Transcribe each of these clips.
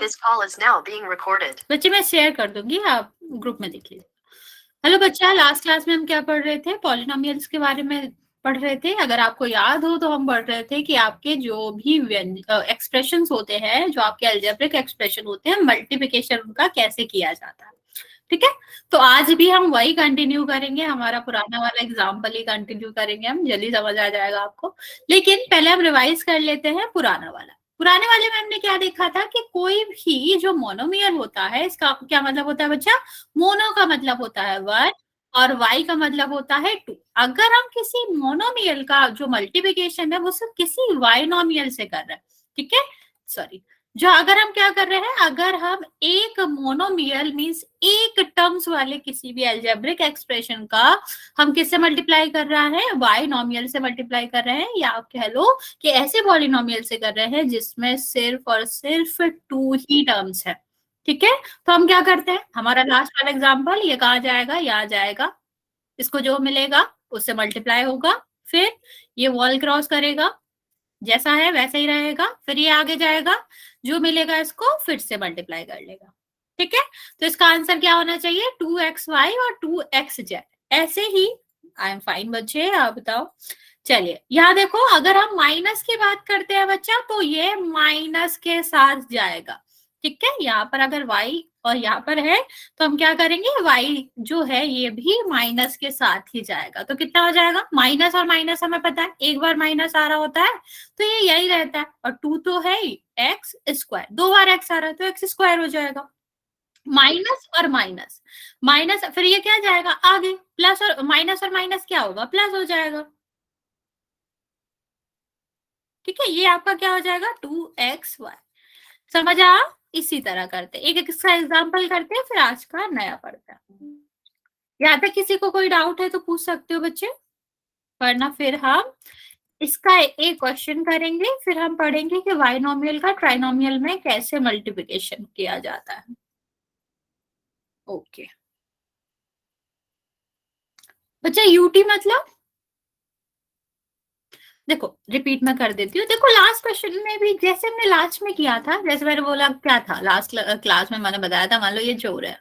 This call is now being recorded. बच्चे मैं share कर दूंगी, आप ग्रुप में देख लीजिए। हेलो बच्चा, लास्ट क्लास में हम क्या पढ़ रहे थे? पॉलिनोमियल्स के बारे में पढ़ रहे थे। अगर आपको याद हो तो हम पढ़ रहे थे कि आपके जो भी एक्सप्रेशंस होते हैं, जो आपके अलजेब्रिक एक्सप्रेशन होते हैं, मल्टीप्लिकेशन उनका कैसे किया जाता है। ठीक है, तो आज भी हम वही कंटिन्यू करेंगे, हमारा पुराना वाला एग्जाम्पल ही कंटिन्यू करेंगे, हम जल्दी समझ आ जाएगा आपको। लेकिन पहले हम रिवाइज कर लेते हैं पुराना वाला। पुराने वाले में हमने क्या देखा था कि कोई भी जो मोनोमियल होता है, इसका क्या मतलब होता है बच्चा? मोनो का मतलब होता है वन और वाई का मतलब होता है टू। अगर हम किसी मोनोमियल का जो मल्टीप्लिकेशन है वो सिर्फ किसी वाइनोमियल से कर रहे हैं, ठीक है, सॉरी, जो अगर हम क्या कर रहे हैं, अगर हम एक मोनोमियल मींस एक टर्म्स वाले किसी भी अलजेब्रिक एक्सप्रेशन का हम किससे मल्टीप्लाई कर रहा है? बाइनोमियल से मल्टीप्लाई कर रहे हैं, या आप कह लो कि ऐसे पॉलिनोमियल से कर रहे हैं जिसमें सिर्फ और सिर्फ टू ही टर्म्स है। ठीक है, तो हम क्या करते हैं, हमारा लास्ट वाला एग्जाम्पल, ये कहा जाएगा, यहाँ जाएगा, इसको जो मिलेगा उससे मल्टीप्लाई होगा, फिर ये वॉल क्रॉस करेगा, जैसा है वैसा ही रहेगा, फिर ये आगे जाएगा, जो मिलेगा इसको फिर से मल्टीप्लाई कर लेगा। ठीक है, तो इसका आंसर क्या होना चाहिए? 2xy और 2xz। ऐसे ही आई एम फाइन बच्चे, आप बताओ। चलिए यहाँ देखो, अगर हम माइनस की बात करते हैं बच्चा, तो ये माइनस के साथ जाएगा। ठीक है, यहाँ पर अगर y और यहाँ पर है तो हम क्या करेंगे, y जो है ये भी माइनस के साथ ही जाएगा। तो कितना हो जाएगा? माइनस और माइनस हमें पता है, एक बार माइनस आ रहा होता है तो ये यही रहता है, और 2 तो है ही, एक्स स्क्वायर, दो बार एक्स आ रहा है तो एक्स स्क्वायर हो जाएगा। माइनस और माइनस, माइनस फिर ये क्या जाएगा आगे, प्लस, और माइनस क्या होगा? प्लस हो जाएगा। ठीक है, ये आपका क्या हो जाएगा? 2xy। समझ आ? इसी तरह करते, एक एक इसका एग्जाम्पल करते हैं, फिर आज का नया पढ़ते हैं। यहाँ तक किसी को कोई डाउट है तो पूछ सकते हो बच्चे, वरना फिर हम इसका एक क्वेश्चन करेंगे, फिर हम पढ़ेंगे कि बाइनोमियल का ट्राइनोमियल में कैसे मल्टीप्लिकेशन किया जाता है। ओके बच्चा, यूटी मतलब देखो, रिपीट में कर देती हूँ। देखो लास्ट क्वेश्चन में भी जैसे हमने लास्ट में किया था, जैसे मैंने बोला क्या था लास्ट क्लास में, मैंने बताया था, मान लो ये चोर है,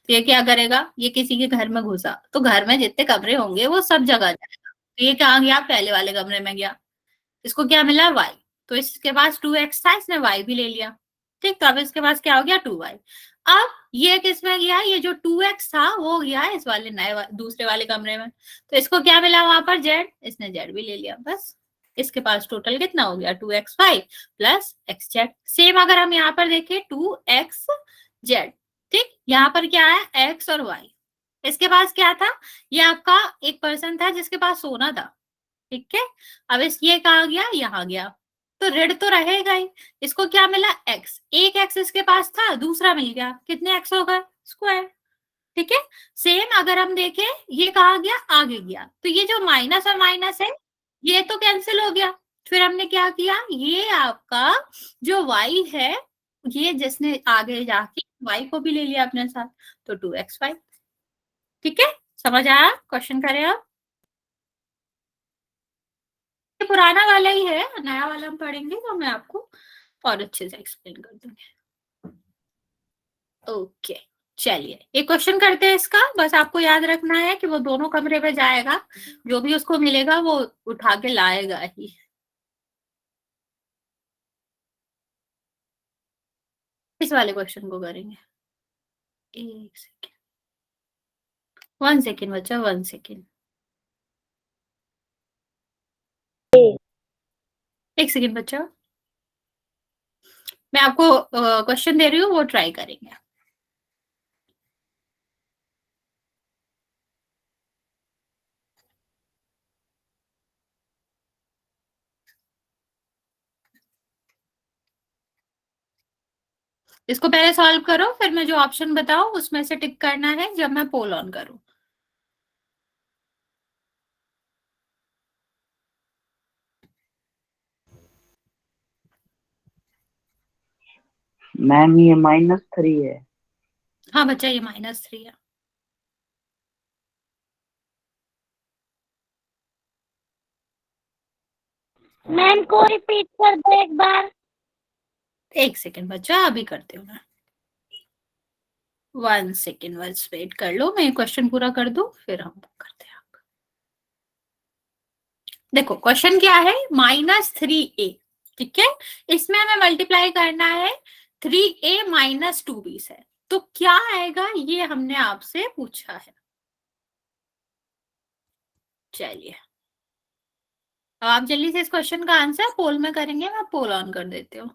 तो ये क्या करेगा, ये किसी के घर में घुसा, तो घर में जितने कमरे होंगे वो सब जगह जाएगा। तो ये कहाँ गया? पहले वाले कमरे में गया, इसको क्या मिला? वाई, तो इसके पास 2x था, इसने वाई भी ले लिया। ठीक, तो अब इसके पास क्या हो गया? 2y। अब ये किस में गया? ये जो 2x था वो गया इस वाले दूसरे वाले कमरे में, तो इसको क्या मिला वहां पर? z, इसने z भी ले लिया। बस इसके पास टोटल कितना हो गया? 2xy plus xz। सेम अगर हम यहाँ पर देखें 2xz, ठीक, यहाँ पर क्या है? x और y। इसके पास क्या था? ये आपका एक पर्सन था जिसके पास सोना था। ठीक है, अब इस ये कहा गया, यहाँ गया, तो ऋण तो रहेगा ही। इसको क्या मिला? एक्स, एक एक्स इसके पास था, दूसरा मिल गया, कितने एक्स हो गए? स्क्वायर। ठीक है, सेम अगर हम देखें, ये कहा गया, आगे गया, तो ये जो माइनस और माइनस है ये तो कैंसिल हो गया। फिर हमने क्या किया, ये आपका जो y है, ये जिसने आगे जाके y को भी ले लिया अपने साथ, तो 2xy। ठीक है, समझ आया? क्वेश्चन करें आप। ये पुराना वाला ही है, नया वाला हम पढ़ेंगे तो मैं आपको और अच्छे से एक्सप्लेन कर दूंगी। ओके, चलिए एक क्वेश्चन करते हैं इसका। बस आपको याद रखना है कि वो दोनों कमरे में जाएगा, जो भी उसको मिलेगा वो उठा के लाएगा ही। इस वाले क्वेश्चन को करेंगे। एक सेकेंड, 1 सेकेंड बच्चा, 1 सेकेंड, 1 सेकेंड बच्चा, मैं आपको क्वेश्चन दे रही हूँ, वो ट्राई करेंगे। इसको पहले सॉल्व करो, फिर मैं जो ऑप्शन बताऊं उसमें से टिक करना है जब मैं पोल ऑन करूं। मैम ये -3 है। हाँ बच्चा, ये -3 है। मैम को रिपीट कर दो एक बार। एक सेकेंड बच्चा, अभी करती हूँ मैं। 1 सेकेंड बस वेट कर लो, मैं क्वेश्चन पूरा कर दूं फिर हम करते हैं। देखो क्वेश्चन क्या है, -3a, ठीक है, इसमें हमें मल्टीप्लाई करना है 3a - 2b से, तो क्या आएगा ये हमने आपसे पूछा है। चलिए आप जल्दी से इस क्वेश्चन का आंसर पोल में करेंगे, मैं पोल ऑन कर देती हूँ।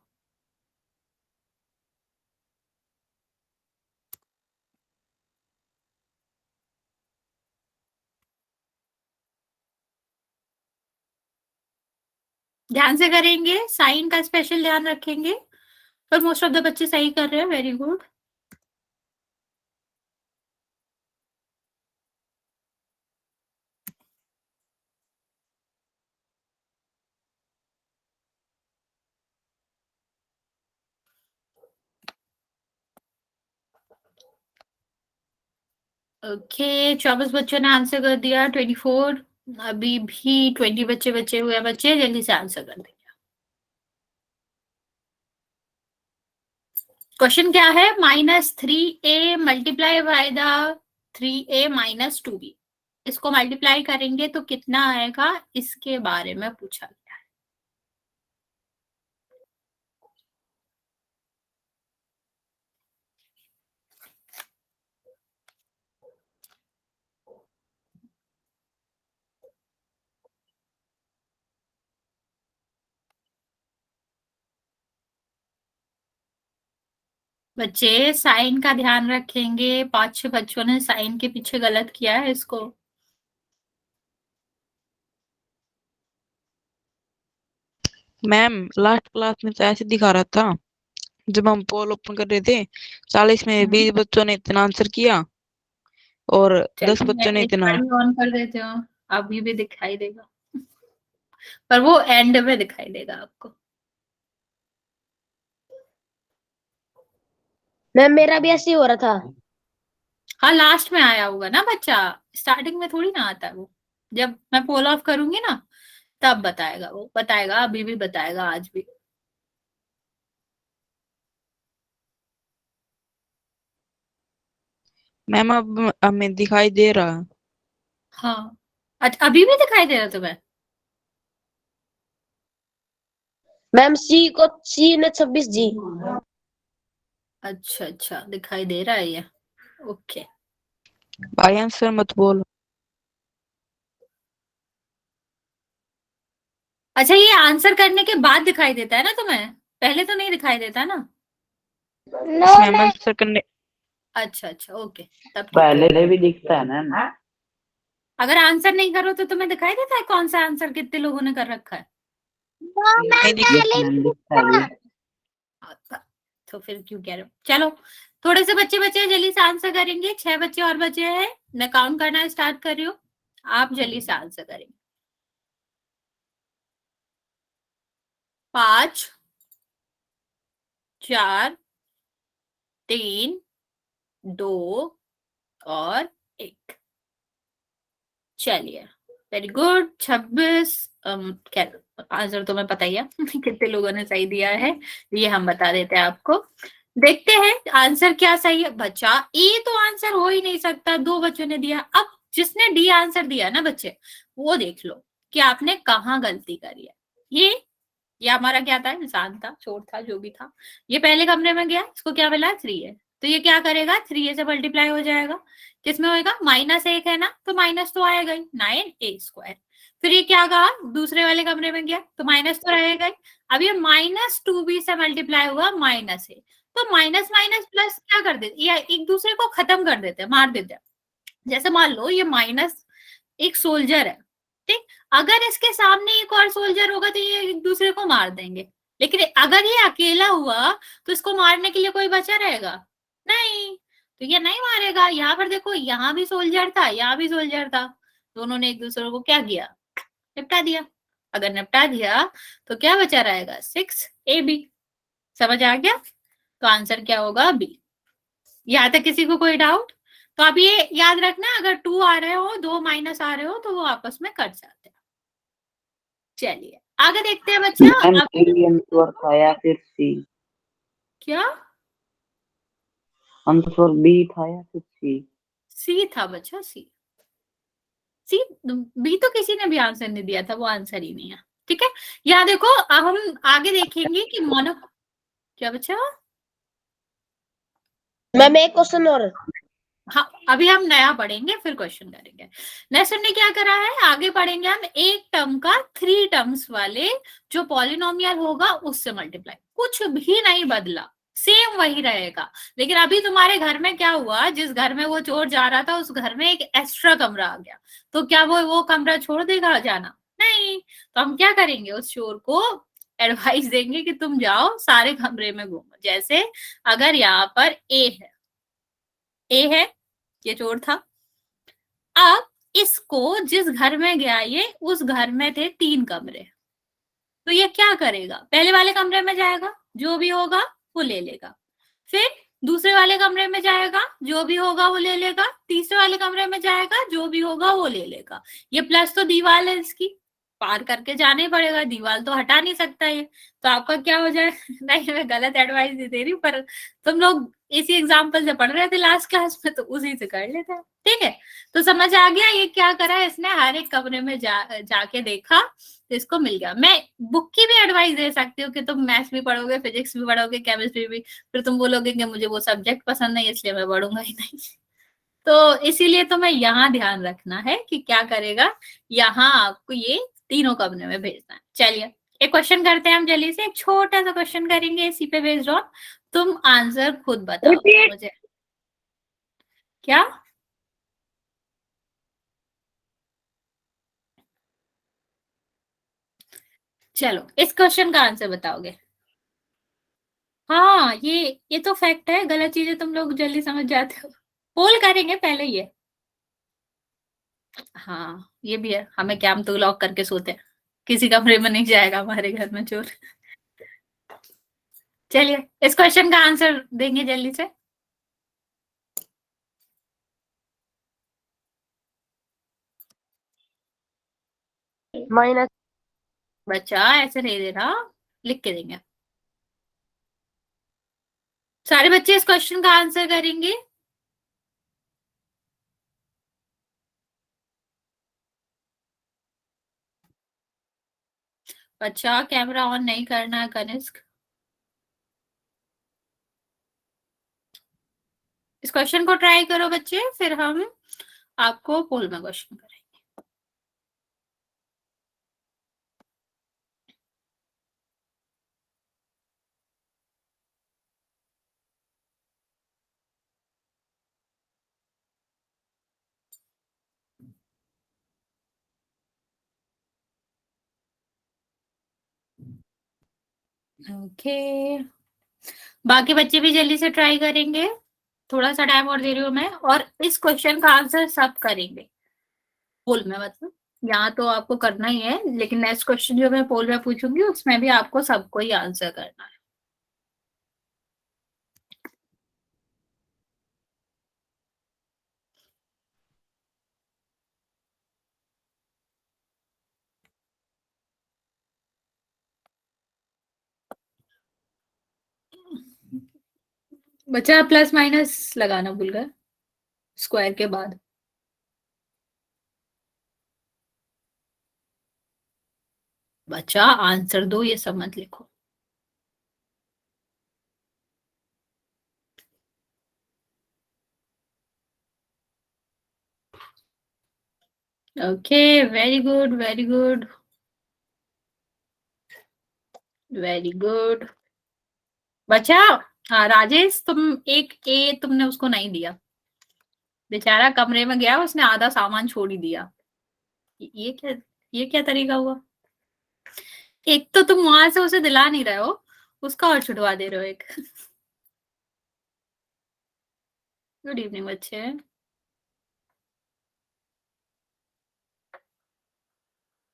ध्यान से करेंगे, साइन का स्पेशल ध्यान रखेंगे, पर मोस्ट ऑफ द बच्चे सही कर रहे हैं, वेरी गुड। ओके 24 बच्चों ने आंसर कर दिया, 24, अभी भी 20 बच्चे बचे हुए हैं, बच्चे जल्दी से आंसर कर देंगे। क्वेश्चन क्या है, -3a multiply by the 3a - 2b, इसको मल्टीप्लाई करेंगे तो कितना आएगा, इसके बारे में पूछा गया है। बच्चे साइन का ध्यान रखेंगे, 5-6 बच्चों ने साइन के पीछे गलत किया है इसको। मैम लास्ट क्लास में तो ऐसे दिखा रहा था, जब हम पोल ओपन कर रहे थे 40 में 20 बच्चों ने इतना आंसर किया और 10 बच्चों ने इतना। ऑन कर देते हो, अभी भी दिखाई देगा, पर वो एंड में दिखाई देगा आपको। मैम मेरा भी ऐसे ही हो रहा था। हाँ लास्ट में आया होगा ना बच्चा, स्टार्टिंग में थोड़ी ना आता है वो, जब मैं पोल ऑफ करूंगी ना तब बताएगा, वो बताएगा, अभी भी बताएगा, आज भी। मैम अब हमें दिखाई दे रहा। हाँ अच्छा, अभी भी दिखाई दे रहा तुम्हें? मैम सी ने 26 जी। अच्छा अच्छा, दिखाई दे रहा है ये, ओके। भाई आंसर मत बोल। अच्छा ये आंसर करने के बाद दिखाई देता है ना तुम्हें, पहले तो नहीं दिखाई देता ना? मैम आंसर करने। अच्छा अच्छा ओके, तब ठीक है। पहले भी दिखता है ना। अगर आंसर नहीं करो तो तुम्हें दिखाई देता है कौन सा आंसर कितने लोगों ने कर रखा है? नहीं दिखता है। तो फिर क्यों कह रहे हो, चलो थोड़े से बच्चे बचे हैं, जल्दी से आंसर करेंगे, 6 बच्चे और बचे हैं, मैं काउंट करना स्टार्ट कर रही हूँ, आप जल्दी से आंसर करेंगे। 5 4 3 2 और 1। चलिए वेरी गुड, 26 क्या आंसर तुम्हें पता ही है कितने लोगों ने सही दिया है, ये हम बता देते हैं आपको। देखते हैं आंसर क्या सही है। बच्चा ए तो आंसर हो ही नहीं सकता, 2 बच्चों ने दिया। अब जिसने डी आंसर दिया ना बच्चे, वो देख लो कि आपने कहाँ गलती करी है। ये हमारा क्या था, इंसान था, चोर था, जो भी था, ये पहले कमरे में गया, इसको क्या मिला 3 है, तो ये क्या करेगा 3 से मल्टीप्लाई हो जाएगा, किसमें होएगा, -1 है ना, तो माइनस तो आएगा ही, 9a²। फिर ये क्या कहा, दूसरे वाले कमरे में गया तो माइनस तो रहेगा ही। अब ये -2b से मल्टीप्लाई हुआ -a, तो माइनस माइनस प्लस क्या कर देते, या एक दूसरे को खत्म कर देते हैं, मार देते हैं। जैसे मान लो ये माइनस एक सोल्जर है, ठीक, अगर इसके सामने एक और सोल्जर होगा तो ये एक दूसरे को मार देंगे, लेकिन अगर ये अकेला हुआ तो इसको मारने के लिए कोई बचा रहेगा नहीं, तो ये नहीं मारेगा। यहाँ पर देखो, यहाँ भी सोल्जर था, यहाँ भी सोल्जर था, दोनों ने एक दूसरे को क्या किया, निपटा दिया। अगर निपटा दिया तो क्या बचा रहेगा, 6ab। समझ आ गया, तो आंसर क्या होगा, बी। यहाँ तक किसी को कोई डाउट? तो अब ये याद रखना, अगर 2 आ रहे हो, 2 माइनस आ रहे हो, तो वो आपस में कट जाते हैं। चलिए आगे देखते हैं बच्चा। मैम 3 आंसर था या फिर सी? क्या? आंसर बी था या फिर सी? सी था बच्चा, सी। सी, बी तो किसी ने भी आंसर नहीं दिया था, वो आंसर ही नहीं है। ठीक है, यहाँ देखो, अब हम आगे देखेंगे कि मोनो, क्या बच्चा? मैम एक क्वेश्चन और। हाँ, अभी हम नया पढ़ेंगे फिर क्वेश्चन करेंगे। नेक्स्ट हमने क्या करा है, आगे पढ़ेंगे हम एक टर्म का 3 टर्म्स वाले जो पॉलिनोमियल होगा उससे मल्टीप्लाई, कुछ भी नहीं बदला, सेम वही रहेगा। लेकिन अभी तुम्हारे घर में क्या हुआ, जिस घर में वो चोर जा रहा था उस घर में एक एक्स्ट्रा कमरा आ गया, तो क्या वो कमरा छोड़ देगा जाना? नहीं। तो हम क्या करेंगे, उस चोर को एडवाइस देंगे कि तुम जाओ सारे कमरे में घूमो। जैसे अगर यहाँ पर ए है, ये चोर था। अब इसको जिस घर में गया ये, उस घर में थे 3 कमरे, तो ये क्या करेगा, पहले वाले कमरे में जाएगा, जो भी होगा वो ले लेगा। फिर दूसरे वाले कमरे में जाएगा, जो भी होगा वो ले लेगा। तीसरे वाले कमरे में जाएगा, जो भी होगा वो ले लेगा। ये प्लस तो दीवार है, इसकी पार करके जाना ही पड़ेगा, दीवार तो हटा नहीं सकता ये। तो आपका क्या हो जाए नहीं, मैं गलत एडवाइस नहीं दे रही, पर तुम लोग इसी एग्जाम्पल से पढ़ रहे थे लास्ट क्लास में, तो उसी से कर लेते हैं। ठीक है, तो समझ आ गया ये क्या करा है इसने, हर एक कमरे में जाके देखा तो इसको मिल गया। मैं बुक की भी एडवाइस दे सकती हूँ कि तुम मैथ्स भी पढ़ोगे, फिजिक्स भी पढ़ोगे, केमिस्ट्री भी, फिर तुम बोलोगे कि मुझे वो सब्जेक्ट पसंद नहीं इसलिए मैं पढ़ूंगा ही नहीं। तो इसीलिए तुम्हें यहाँ ध्यान रखना है कि क्या करेगा, यहाँ आपको ये तीनों कमरे में भेजना है। चलिए एक क्वेश्चन करते हैं हम जल्दी से, एक छोटा सा क्वेश्चन करेंगे इसी पे बेस्ड ऑन, तुम आंसर खुद बताओ मुझे। क्या? चलो इस क्वेश्चन का आंसर बताओगे? हाँ, ये तो फैक्ट है, गलत चीजें तुम लोग जल्दी समझ जाते हो। पोल करेंगे पहले ये। हाँ ये भी है, हमें क्या, हम तो लॉक करके सोते हैं, किसी कमरे में नहीं जाएगा हमारे घर में चोर। चलिए इस क्वेश्चन का आंसर देंगे जल्दी से। माइनस। बच्चा ऐसे नहीं दे रहा, लिख के देंगे। सारे बच्चे इस क्वेश्चन का आंसर करेंगे? बच्चा कैमरा ऑन नहीं करना है कनिष्क। इस क्वेश्चन को ट्राई करो बच्चे, फिर हम आपको पोल में क्वेश्चन करेंगे। ओके, बाकी बच्चे भी जल्दी से ट्राई करेंगे, थोड़ा सा टाइम और दे रही हूँ मैं, और इस क्वेश्चन का आंसर सब करेंगे पोल में, मतलब यहाँ तो आपको करना ही है, लेकिन नेक्स्ट क्वेश्चन जो मैं पोल में पूछूंगी उसमें भी आपको सबको ही आंसर करना है। बच्चा प्लस माइनस लगाना भूल गए स्क्वायर के बाद। बच्चा आंसर दो, ये सब मत लिखो। Okay, very good very good very good. बच्चा, हाँ राजेश, तुम एक ए तुमने उसको नहीं दिया, बेचारा कमरे में गया, उसने आधा सामान छोड़ ही दिया। ये क्या, ये क्या तरीका हुआ? एक तो तुम वहां से उसे दिला नहीं रहे हो, उसका और छुड़वा दे रहे हो एक। गुड इवनिंग बच्चे।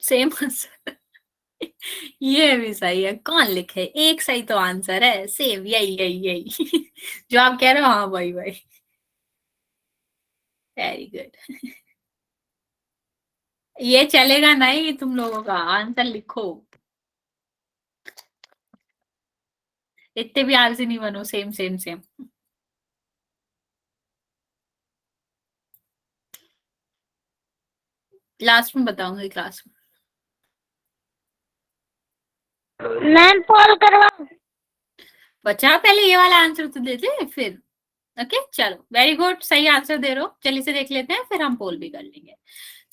Same answer. ये भी सही है, कौन लिखे, एक सही तो आंसर है, सेम, यही यही यही। जो आप कह रहे हो, हाँ वही वही। Very good. ये चलेगा नहीं तुम लोगों का, आंसर लिखो। इतने भी आलसी नहीं बनो, सेम सेम सेम। लास्ट में बताऊंगी क्लास में। मैम पोल करवा। बच्चा पहले ये वाला आंसर तो देते फिर। ओके चलो, वेरी गुड, सही आंसर दे रहे हो। चलिए से देख लेते हैं, फिर हम पोल भी कर लेंगे।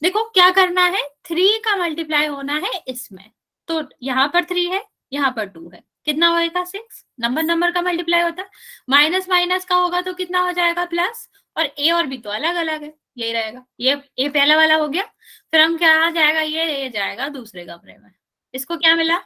देखो क्या करना है, 3 का मल्टीप्लाई होना है इसमें। तो यहाँ पर 3 है, यहाँ पर 2 है, कितना होएगा 6। नंबर नंबर का मल्टीप्लाई होता है, माइनस माइनस का होगा तो कितना हो जाएगा प्लस। और ए और बी तो अलग अलग है, यही रहेगा। ये ए पहला वाला हो गया, फिर हम क्या जाएगा, ये जाएगा दूसरे कमरे में। इसको क्या मिला,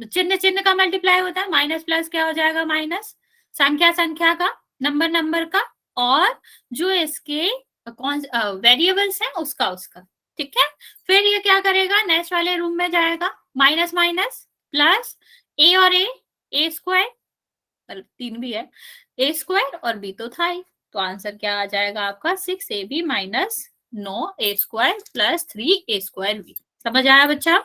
चिन्ह चिन्ह का मल्टीप्लाई होता है, माइनस प्लस क्या हो जाएगा माइनस, संख्या संख्या का, नंबर नंबर का, और जो इसके कौन वेरिएबल्स है उसका उसका। ठीक है, फिर ये क्या करेगा, नेक्स्ट वाले रूम में जाएगा, माइनस माइनस प्लस, ए और ए स्क्वायर, 3 भी है, ए स्क्वायर और बी तो था ही। तो आंसर क्या आ जाएगा आपका 6ab minus 9a square plus 3a square B. समझ आया बच्चा?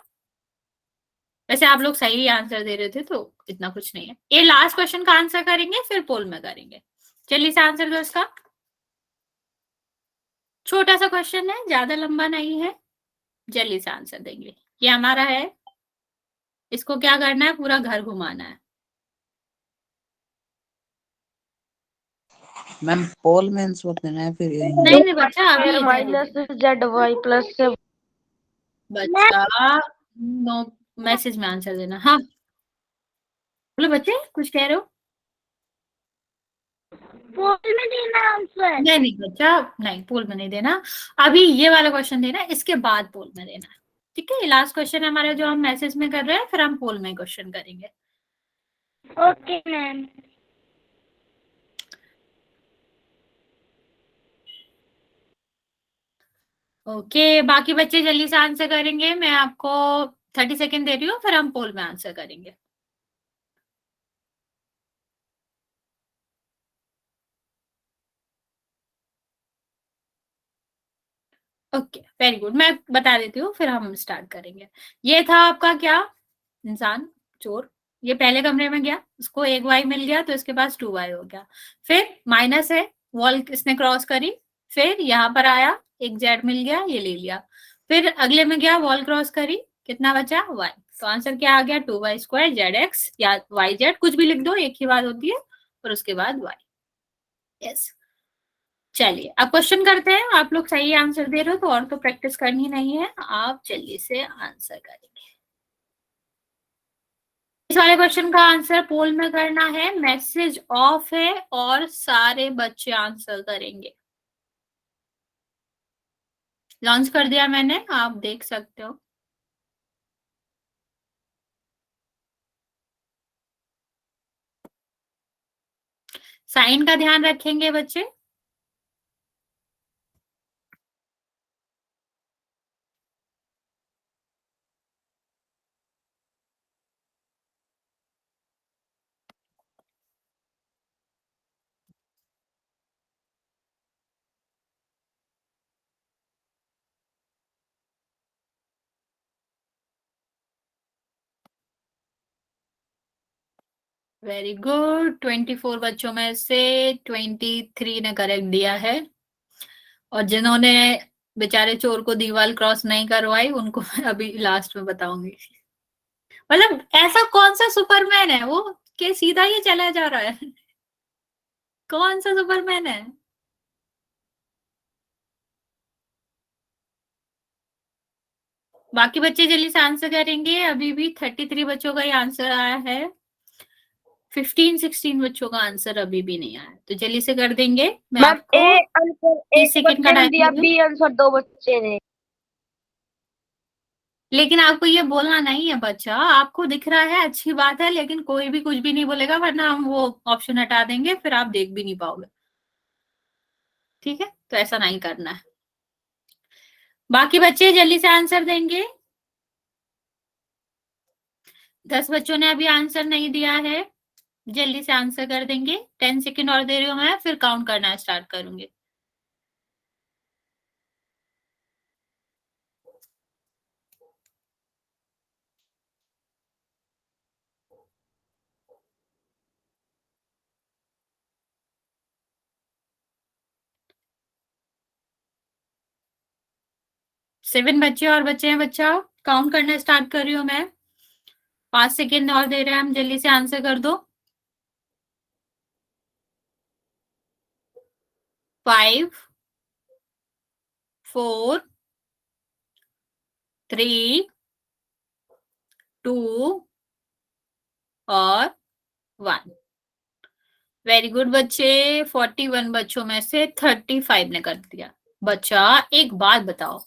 वैसे आप लोग सही आंसर दे रहे थे तो इतना कुछ नहीं है। ये लास्ट क्वेश्चन का आंसर करेंगे, फिर पोल में करेंगे। चलिए इसे आंसर दो इसका। छोटा सा क्वेश्चन है, ज्यादा लंबा नहीं है, जल्दी से आंसर देंगे। ये हमारा है, इसको क्या करना है, पूरा घर घुमाना है। मैम पोल में आंसर देना है फिर नहीं नहीं बच्चा, अभी माइनस जेड वाई प्लस से। बच्चा नो, मैसेज में आंसर देना। हाँ बोलो बच्चे, कुछ कह रहे हो? पोल में देना आंसर। नहीं नहीं बच्चा, नहीं पोल में नहीं देना, अभी ये वाला क्वेश्चन देना, इसके बाद पोल में देना। ठीक है, लास्ट क्वेश्चन है हमारा जो हम मैसेज में कर रहे हैं, फिर हम पोल में क्वेश्चन करेंगे। Okay ma'am. ओके बाकी बच्चे जल्दी से आंसर करेंगे, मैं आपको 30 सेकेंड दे रही हूँ, फिर हम पोल में आंसर करेंगे। ओके वेरी गुड, मैं बता देती हूँ फिर हम स्टार्ट करेंगे। ये था आपका क्या, इंसान चोर। ये पहले कमरे में गया, उसको 1y मिल गया तो इसके पास 2y हो गया। फिर माइनस है, वॉल इसने क्रॉस करी, फिर यहाँ पर आया, एक जेड मिल गया, ये ले लिया। फिर अगले में गया, वॉल क्रॉस करी, कितना बचा y। तो आंसर क्या आ गया, 2y स्क्वायर जेड एक्स या वाई जेड, कुछ भी लिख दो, एक ही बात होती है। और उसके बाद y। यस चलिए अब क्वेश्चन करते हैं। आप लोग सही आंसर दे रहे हो तो और तो प्रैक्टिस करनी नहीं है, आप जल्दी से आंसर करेंगे। इस वाले क्वेश्चन का आंसर पोल में करना है, मैसेज ऑफ है और सारे बच्चे आंसर करेंगे। लॉन्च कर दिया मैंने, आप देख सकते हो। साइन का ध्यान रखेंगे बच्चे। वेरी गुड, 24 बच्चों में से 23 ने करेक्ट दिया है। और जिन्होंने बेचारे चोर को दीवार क्रॉस नहीं करवाई, उनको मैं अभी लास्ट में बताऊंगी। मतलब ऐसा कौन सा सुपरमैन है वो कि सीधा ही चला जा रहा है? कौन सा सुपरमैन है? बाकी बच्चे जल्दी से आंसर करेंगे, अभी भी 33 बच्चों का ही आंसर आया है, 15-16 बच्चों का आंसर अभी भी नहीं आया। तो जल्दी से कर देंगे, मैं मैम आपको ए आंसर 30 एक सेकेंड का बच्चे ने टाइम दिया, दे रही हूँ। बी आंसर 2 बच्चे ने। लेकिन आपको ये बोलना नहीं है बच्चा, आपको दिख रहा है अच्छी बात है, लेकिन कोई भी कुछ भी नहीं बोलेगा, वरना हम वो ऑप्शन हटा देंगे, फिर आप देख भी नहीं पाओगे। ठीक है, तो ऐसा नहीं करना है। बाकी बच्चे जल्दी से आंसर देंगे। 10 बच्चों ने अभी आंसर नहीं दिया है, जल्दी से आंसर कर देंगे। 10 सेकेंड और दे रही हूँ मैं, फिर काउंट करना स्टार्ट करूंगी। 7 बच्चे और बच्चे हैं बच्चा। काउंट करना स्टार्ट कर रही हूँ मैं। 5 सेकेंड और दे रहे हैं हम, जल्दी से आंसर कर दो। 5 4 3 2 और 1। वेरी गुड बच्चे। 41 बच्चों में से 35 ने कर दिया। बच्चा एक बात बताओ,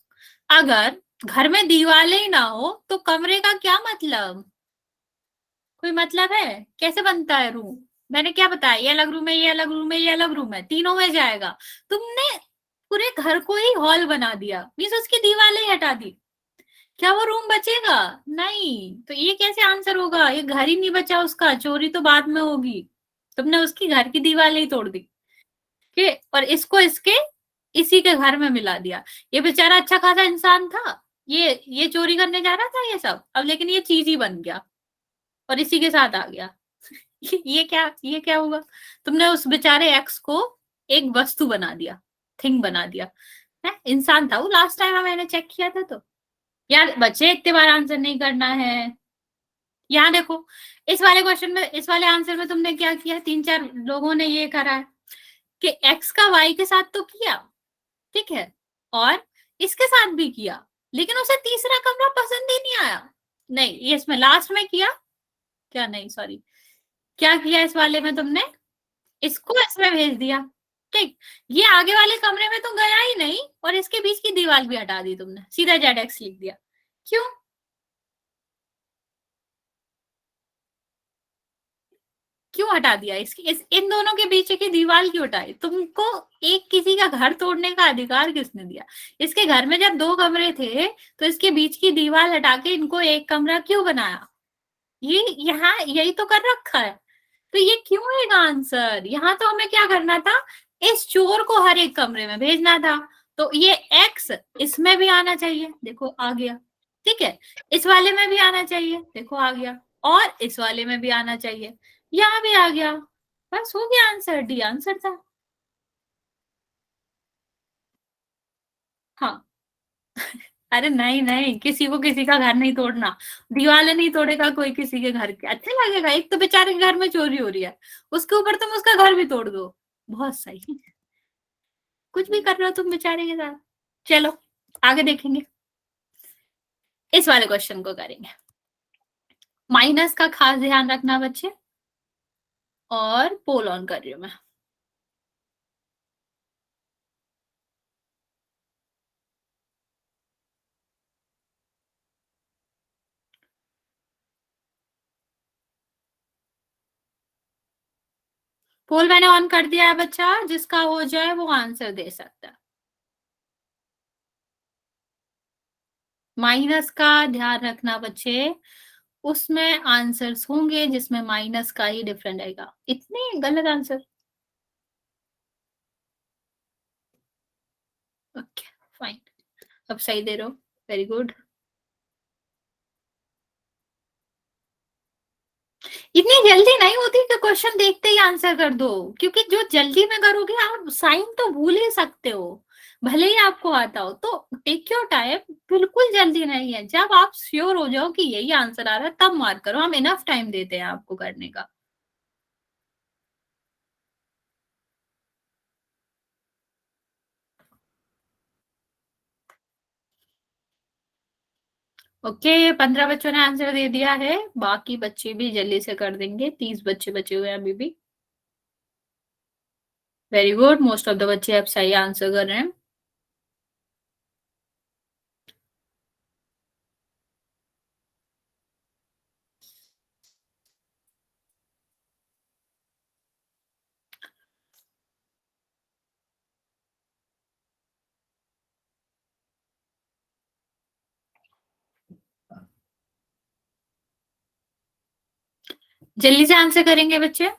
अगर घर में दीवारें ही ना हो तो कमरे का क्या मतलब? कोई मतलब है? कैसे बनता है रूम? मैंने क्या बताया, ये अलग रूम है, ये अलग रूम है, ये अलग रूम है, तीनों में जाएगा। तुमने पूरे घर को ही हॉल बना दिया, मीन्स उसकी दीवारें ही हटा दी। क्या वो रूम बचेगा? नहीं। तो ये कैसे आंसर होगा? ये घर ही नहीं बचा उसका, चोरी तो बाद में होगी। तुमने उसकी घर की दीवारें ही तोड़ दी के, और इसको इसके इसी के घर में मिला दिया। ये बेचारा अच्छा खासा इंसान था, ये चोरी करने जा रहा था ये सब, अब लेकिन ये चीज ही बन गया और इसी के साथ आ गया। ये क्या हुआ? तुमने उस बेचारे एक्स को एक वस्तु बना दिया, थिंग बना दिया। है इंसान था वो लास्ट टाइम मैंने चेक किया था। तो यार बच्चे इतने बार आंसर नहीं करना है। यहाँ देखो, इस वाले क्वेश्चन में, इस वाले आंसर में तुमने क्या किया, 3-4 लोगों ने ये करा है कि एक्स का वाई के साथ तो किया, ठीक है, और इसके साथ भी किया, लेकिन उसे तीसरा कमरा पसंद ही नहीं आया। नहीं, ये इसमें लास्ट में किया क्या? नहीं सॉरी, क्या किया इस वाले में तुमने? इसको इसमें भेज दिया, ठीक। ये आगे वाले कमरे में तो गया ही नहीं, और इसके बीच की दीवार भी हटा दी तुमने, सीधा जेड एक्स लिख दिया। क्यों? क्यों हटा दिया? इन दोनों के बीच की दीवार क्यों हटाई? तुमको एक किसी का घर तोड़ने का अधिकार किसने दिया? इसके घर में जब 2 कमरे थे तो इसके बीच की दीवार हटा के इनको एक कमरा क्यों बनाया? ये यहाँ यही तो कर रखा है। तो ये क्यों है आंसर? यहाँ तो हमें क्या करना था, इस चोर को हर एक कमरे में भेजना था। तो ये एक्स इसमें भी आना चाहिए, देखो आ गया, ठीक है। इस वाले में भी आना चाहिए, देखो आ गया, और इस वाले में भी आना चाहिए, यहाँ भी आ गया। बस हो गया आंसर, डी आंसर था। हाँ। अरे नहीं नहीं, किसी को किसी का घर नहीं तोड़ना। दीवार नहीं तोड़ेगा कोई किसी के घर के, अच्छा लगेगा? एक तो बेचारे के घर में चोरी हो रही है, उसके ऊपर तुम उसका घर भी तोड़ दो। बहुत सही। कुछ भी कर रहे हो तुम बेचारे के साथ। चलो आगे देखेंगे, इस वाले क्वेश्चन को करेंगे। माइनस का खास ध्यान रखना बच्चे, और पोल ऑन कर रही हूं मैं। पोल मैंने ऑन कर दिया है बच्चा, जिसका हो जाए वो आंसर दे सकता है। माइनस का ध्यान रखना बच्चे, उसमें आंसर्स होंगे जिसमें माइनस का ही डिफरेंट आएगा। इतने गलत आंसर? ओके फाइन, अब सही दे रहे हो, वेरी गुड। इतनी जल्दी नहीं होती कि क्वेश्चन देखते ही आंसर कर दो, क्योंकि जो जल्दी में करोगे आप साइन तो भूल ही सकते हो, भले ही आपको आता हो। तो टेक योर टाइम, बिल्कुल जल्दी नहीं है। जब आप श्योर हो जाओ कि यही आंसर आ रहा है तब मार्क करो, हम इनफ टाइम देते हैं आपको करने का। ओके 15 बच्चों ने आंसर दे दिया है, बाकी बच्चे भी जल्दी से कर देंगे। 30 बच्चे बचे हुए हैं अभी भी। Very good, most of the बच्चे अब सही आंसर कर रहे हैं। जल्दी से आंसर करेंगे बच्चे।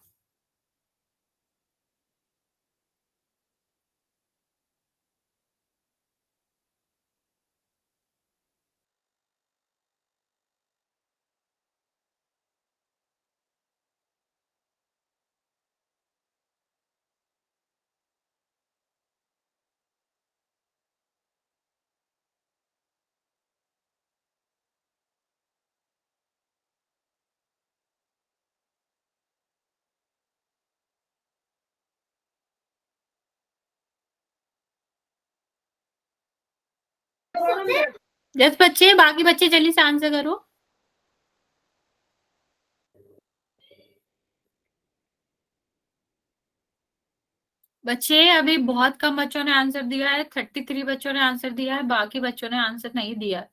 10 बच्चे, बाकी बच्चे जल्दी से आंसर करो। बच्चे अभी बहुत कम बच्चों ने आंसर दिया है, 33 बच्चों ने आंसर दिया है, बाकी बच्चों ने आंसर नहीं दिया है।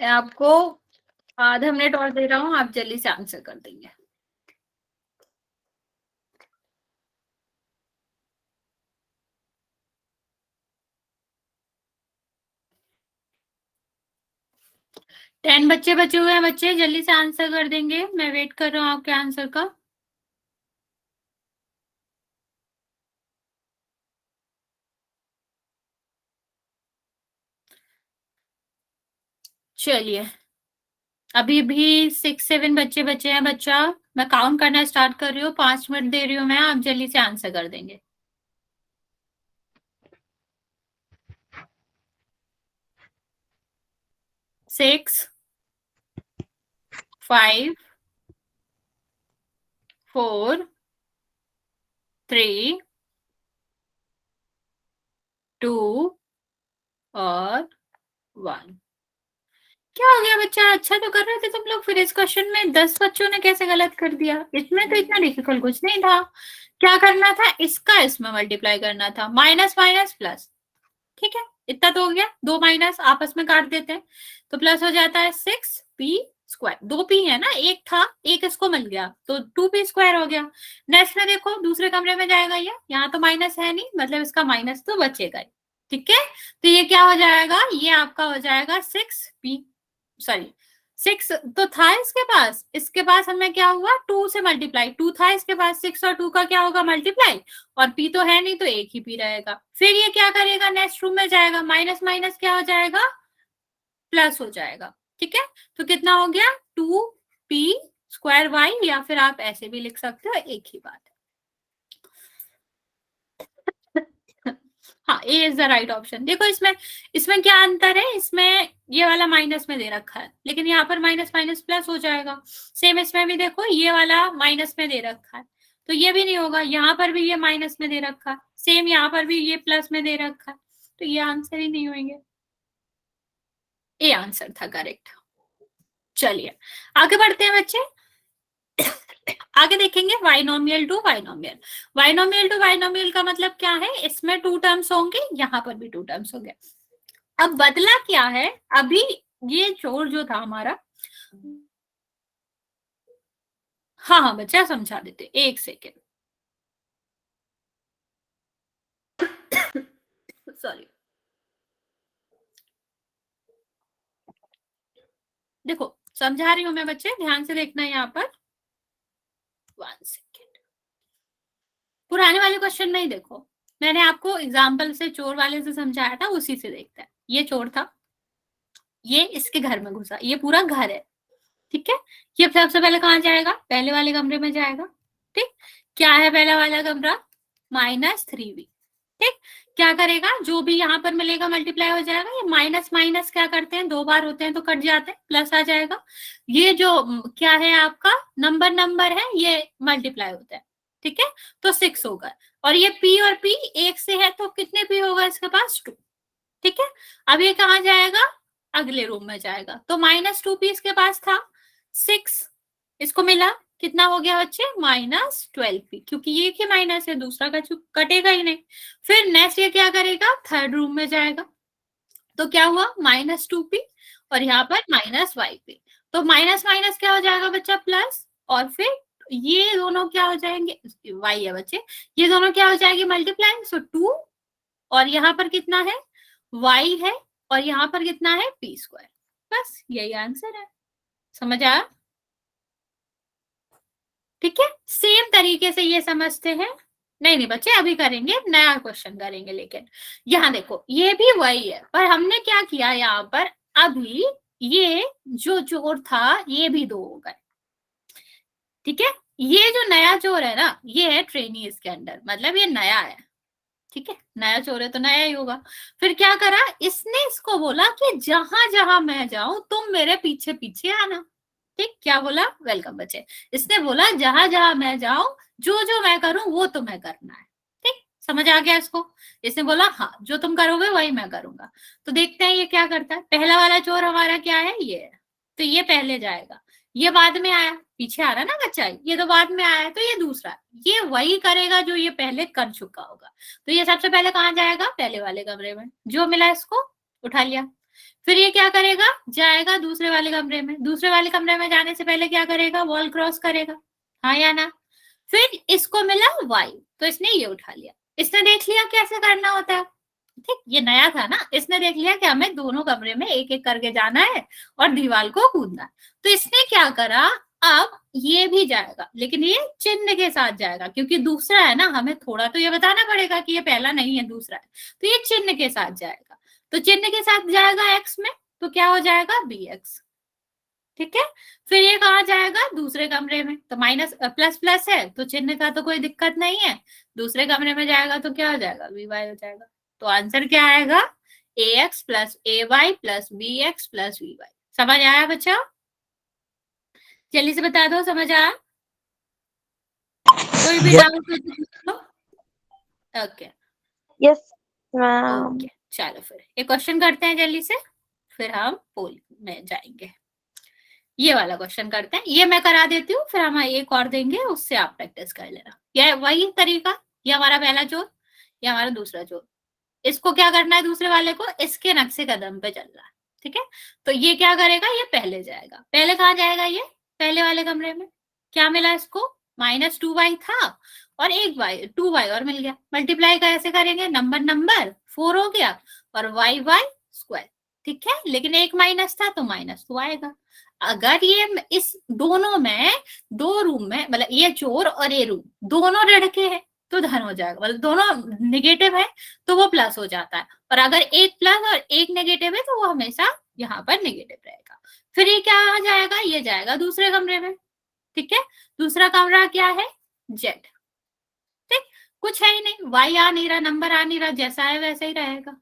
आपको आधा मिनट और दे रहा हूँ, आप जल्दी से आंसर कर देंगे। टेन बच्चे बचे हुए हैं, बच्चे जल्दी से आंसर कर देंगे, मैं वेट कर रहा हूँ आपके आंसर का। चलिए, अभी भी 6-7 बच्चे बचे हैं। बच्चा, मैं काउंट करना स्टार्ट कर रही हूँ, 5 मिनट दे रही हूँ मैं, आप जल्दी से आंसर कर देंगे। 6, 5, 4, 3, 2 और 1। क्या हो गया बच्चा? अच्छा तो कर रहे थे तुम लोग, फिर इस क्वेश्चन में 10 बच्चों ने कैसे गलत कर दिया? इसमें तो इतना डिफिकल्ट कुछ नहीं था। क्या करना था? इसका इसमें मल्टीप्लाई करना था, माइनस माइनस प्लस। ठीक है, इतना तो हो गया। 2 माइनस आपस में काट देते हैं तो प्लस हो जाता है 6p²। 2p है ना, एक था, एक इसको मिल गया तो 2p² हो गया। नेक्स्ट में देखो, दूसरे कमरे में जाएगा ये, यहाँ तो माइनस है नहीं, मतलब इसका माइनस तो बचेगा ही। ठीक है, तो ये क्या हो जाएगा? ये आपका हो जाएगा 6 तो था इसके पास हमें क्या हुआ? 2 से मल्टीप्लाई, 2 था इसके पास, 6 और 2 का क्या होगा? मल्टीप्लाई, और p तो है नहीं तो एक ही p रहेगा। फिर ये क्या करेगा? नेक्स्ट रूम में जाएगा, माइनस माइनस क्या हो जाएगा? प्लस हो जाएगा। ठीक है, तो कितना हो गया? 2p²y, या फिर आप ऐसे भी लिख सकते हो, एक ही बात है। हाँ, ए इज द राइट ऑप्शन। देखो इसमें क्या अंतर है? इसमें ये वाला माइनस में दे रखा है, लेकिन यहाँ पर माइनस माइनस प्लस हो जाएगा। सेम इसमें भी देखो, ये वाला माइनस में दे रखा है तो ये भी नहीं होगा। यहाँ पर भी ये माइनस में दे रखा है, सेम यहाँ पर भी ये प्लस में दे रखा है, तो ये आंसर ही नहीं होंगे। ए आंसर था करेक्ट। चलिए आगे बढ़ते हैं बच्चे। आगे देखेंगे binomial to binomial. Binomial to binomial का मतलब क्या है? इसमें 2 टर्म्स होंगे, यहाँ पर भी 2 टर्म्स होंगे। अब बदला क्या है? अभी ये जोड़ जो था हमारा, हाँ बच्चा समझा देते, एक सेकेंड, सॉरी। देखो समझा रही हूं मैं बच्चे, ध्यान से देखना यहाँ पर। 1 सेकेंड, पुराने वाले क्वेश्चन नहीं देखो, मैंने आपको एग्जाम्पल से चोर वाले से समझाया था, उसी से देखता है। ये चोर था, ये इसके घर में घुसा, ये पूरा घर है। ठीक है, ये सबसे पहले कहाँ जाएगा? पहले वाले कमरे में जाएगा। ठीक, क्या है पहला वाला कमरा? -3v। ठीक, क्या करेगा? जो भी यहाँ पर मिलेगा मल्टीप्लाई हो जाएगा। ये माइनस माइनस क्या करते हैं? 2 बार होते हैं तो कट जाते हैं, प्लस आ जाएगा। ये जो क्या है आपका नंबर है, ये मल्टीप्लाई होता है। ठीक है, तो 6 होगा। और ये p और p एक से है तो कितने p होगा इसके पास? 2। ठीक है, अब ये कहाँ जाएगा? अगले रूम में जाएगा, तो -2p इसके पास था, 6 इसको मिला, कितना हो गया बच्चे? -12p, क्योंकि ये एक ही माइनस है, दूसरा का कटेगा ही नहीं। फिर नेक्स्ट ये क्या करेगा? थर्ड रूम में जाएगा, तो क्या हुआ? -2p, और यहाँ पर -5p, तो माइनस माइनस क्या हो जाएगा बच्चा? प्लस, और फिर ये दोनों क्या हो जाएंगे? y है बच्चे, ये दोनों क्या हो जाएंगे? मल्टीप्लाई, सो 2, और यहाँ पर कितना है? y है, और यहाँ पर कितना है? p²। बस यही आंसर है, समझ आया? ठीक है, सेम तरीके से ये समझते हैं। नहीं बच्चे, अभी करेंगे, नया क्वेश्चन करेंगे। लेकिन यहाँ देखो, ये भी वही है, पर हमने क्या किया यहाँ पर? अभी ये जो चोर था, ये भी 2 हो गए। ठीक है, ये जो नया चोर है ना, ये है ट्रेनी इसके अंडर, मतलब ये नया है। ठीक है, नया चोर है तो नया ही होगा। फिर क्या करा? इसने इसको बोला कि जहां जहां मैं जाऊं तुम मेरे पीछे पीछे आना। ठीक, क्या बोला? वेलकम बच्चे। इसने बोला जहां जहां मैं जाऊं, जो जो मैं करूं वो तुम्हें करना है। ठीक, समझ आ गया इसको? इसने बोला हाँ, जो तुम करोगे वही मैं करूंगा। तो देखते हैं ये क्या करता है। पहला वाला चोर हमारा क्या है? ये है, तो ये पहले जाएगा। ये बाद में आया, पीछे आ रहा है ना बच्चा, ये तो बाद में आया है, तो ये दूसरा, ये वही करेगा जो ये पहले कर चुका होगा। तो ये सबसे पहले कहाँ जाएगा? पहले वाले कमरे में। जो मिला इसको उठा लिया। फिर ये क्या करेगा? जाएगा दूसरे वाले कमरे में। दूसरे वाले कमरे में जाने से पहले क्या करेगा? वॉल क्रॉस करेगा, हाँ या ना? फिर इसको मिला वाई, तो इसने ये उठा लिया। इसने देख लिया कैसे करना होता है। ठीक, ये नया था ना, इसने देख लिया कि हमें दोनों कमरे में एक एक करके जाना है और दीवार को कूदना है। तो इसने क्या करा, अब ये भी जाएगा, लेकिन ये चिन्ह के साथ जाएगा, क्योंकि दूसरा है ना, हमें थोड़ा तो ये बताना पड़ेगा कि ये पहला नहीं है, दूसरा है। तो ये चिन्ह के साथ जाएगा, तो चिन्ह के साथ जाएगा एक्स में, तो क्या हो जाएगा? B X. ठीक है, फिर ये कहाँ जाएगा? दूसरे कमरे में। तो माइनस प्लस प्लस है, तो चिन्ह का तो कोई दिक्कत नहीं है। दूसरे कमरे में जाएगा तो क्या हो जाएगा? बी वाई हो जाएगा। तो आंसर क्या आएगा? A x plus a y plus b x plus b y. समझ आया बच्चा? जल्दी से बता दो, समझ आया? कोई भी डाउट हो तो पूछ लो। Okay yes ma'am. ओके, चलो फिर एक क्वेश्चन करते हैं जल्दी से, फिर हम पोल में जाएंगे। ये वाला क्वेश्चन करते हैं, ये मैं करा देती हूँ, फिर हम एक और देंगे, उससे आप प्रैक्टिस कर लेना। यह वही तरीका, ये हमारा पहला चोर, ये हमारा दूसरा चोर। इसको क्या करना है? दूसरे वाले को इसके नक्शे कदम पे चलना है। ठीक है, तो ये क्या करेगा? ये पहले जाएगा। पहले कहाँ जाएगा? ये पहले वाले कमरे में। क्या मिला इसको? -2y था और एक y, 2y और मिल गया। मल्टीप्लाई कैसे करेंगे? नंबर नंबर 4 हो गया और y y स्क्वायर। ठीक है, लेकिन एक माइनस था तो -2 आएगा। अगर ये इस दोनों में, दो रूम में, मतलब ये चोर और ये रूम दोनों लड़के हैं तो धन हो जाएगा, मतलब दोनों निगेटिव है तो वो प्लस हो जाता है। और अगर एक प्लस और एक नेगेटिव है तो वो हमेशा यहाँ पर नेगेटिव रहेगा। फिर ये क्या जाएगा? ये जाएगा दूसरे कमरे में। ठीक है, दूसरा कमरा क्या है? जेड। ठीक, कुछ है ही नहीं, वाई आ नहीं रहा, नंबर आ नहीं रहा, जैसा है वैसा ही रहेगा।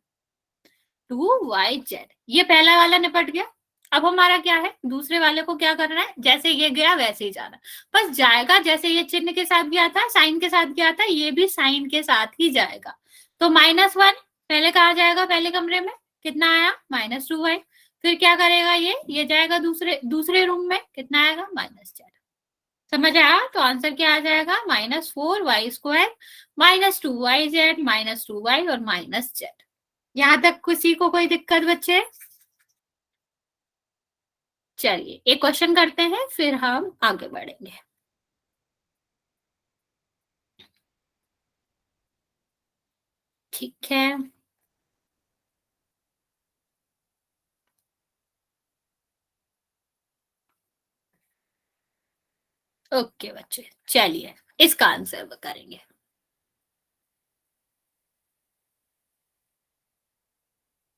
2yz, ये पहला वाला निपट गया। अब हमारा क्या है? दूसरे वाले को क्या करना है? जैसे ये गया वैसे ही जाना, बस जाएगा जैसे ये चिन्ह के साथ गया था, साइन के साथ गया था, ये भी साइन के साथ ही जाएगा। तो -1 पहले कहा जाएगा? पहले कमरे में। कितना आया? -2y। फिर क्या करेगा? ये जाएगा दूसरे रूम में। कितना आएगा? -4। समझ आया? तो आंसर क्या आ जाएगा? -4y स्क्वायर -2yz -2y और -z। यहाँ तक किसी को कोई दिक्कत बच्चे? चलिए एक क्वेश्चन करते हैं, फिर हम आगे बढ़ेंगे। ठीक है, ओके बच्चे, चलिए इसका आंसर करेंगे।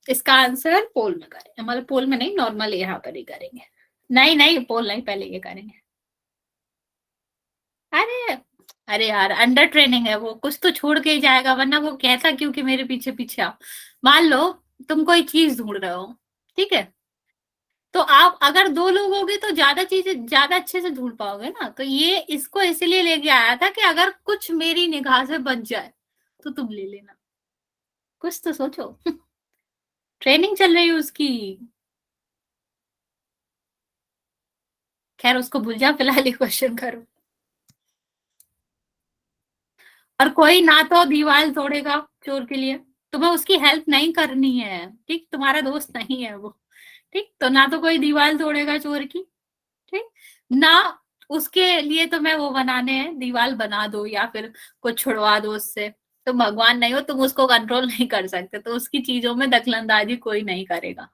इसका आंसर पोल में करेंगे, मतलब पोल में नहीं, नॉर्मल यहाँ पर ही करेंगे। नहीं नहीं, पोल नहीं, पहले ये करेंगे। अरे अरे यार, अंडर ट्रेनिंग है वो, कुछ तो छोड़ के ही जाएगा, वरना वो कहता क्यों कि मेरे पीछे पीछे आओ। मान लो तुम कोई चीज ढूंढ रहे हो, ठीक है, तो आप अगर दो लोग होगे तो ज्यादा चीजें ज्यादा अच्छे से ढूंढ पाओगे ना। तो ये इसको इसलिए लेके आया था कि अगर कुछ मेरी निगाह से बच जाए तो तुम ले लेना। कुछ तो सोचो। ट्रेनिंग चल रही है उसकी। खैर उसको भूल जा, फिलहाल ये क्वेश्चन करो। और कोई ना तो दीवार तोड़ेगा चोर के लिए, तुम्हें उसकी हेल्प नहीं करनी है, ठीक, तुम्हारा दोस्त नहीं है वो। ठीक, तो ना तो कोई दीवार तोड़ेगा चोर की, ठीक, ना उसके लिए तुम्हें वो बनाने हैं, दीवार बना दो या फिर कुछ छुड़वा दो उससे। तुम भगवान नहीं हो, तुम उसको कंट्रोल नहीं कर सकते, तो उसकी चीजों में दखलंदाजी कोई नहीं करेगा।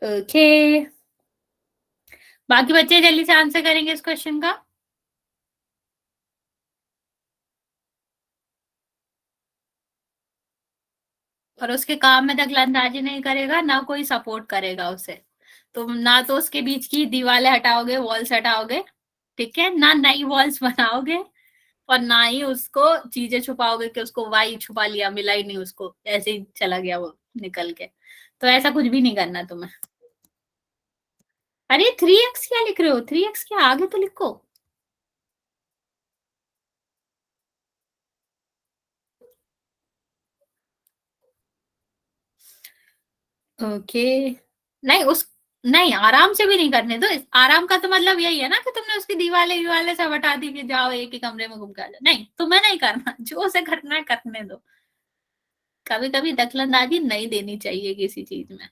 ओके, बाकी बच्चे जल्दी से आंसर करेंगे इस क्वेश्चन का। और उसके काम में दखलंदाजी नहीं करेगा, ना कोई सपोर्ट करेगा उसे। तुम ना तो उसके बीच की दीवारें हटाओगे, वॉल्स हटाओगे, ठीक है, ना नई वॉल्स बनाओगे, और ना ही उसको चीजें छुपाओगे कि उसको वाई छुपा लिया, मिला ही नहीं उसको, ऐसे ही चला गया वो निकल के। तो ऐसा कुछ भी नहीं करना तुम्हें। अरे 3x क्या लिख रहे हो? 3x क्या आगे तो लिखो। ओके नहीं उस नहीं आराम से भी नहीं करने दो। आराम का तो मतलब यही है ना कि तुमने उसकी दीवाले सब हटा दी कि जाओ एक ही कमरे में घूम के आ जाओ। नहीं तुम्हें नहीं करना, जो उसे करना है करने दो। कभी कभी दखलंदाजी नहीं देनी चाहिए किसी चीज में।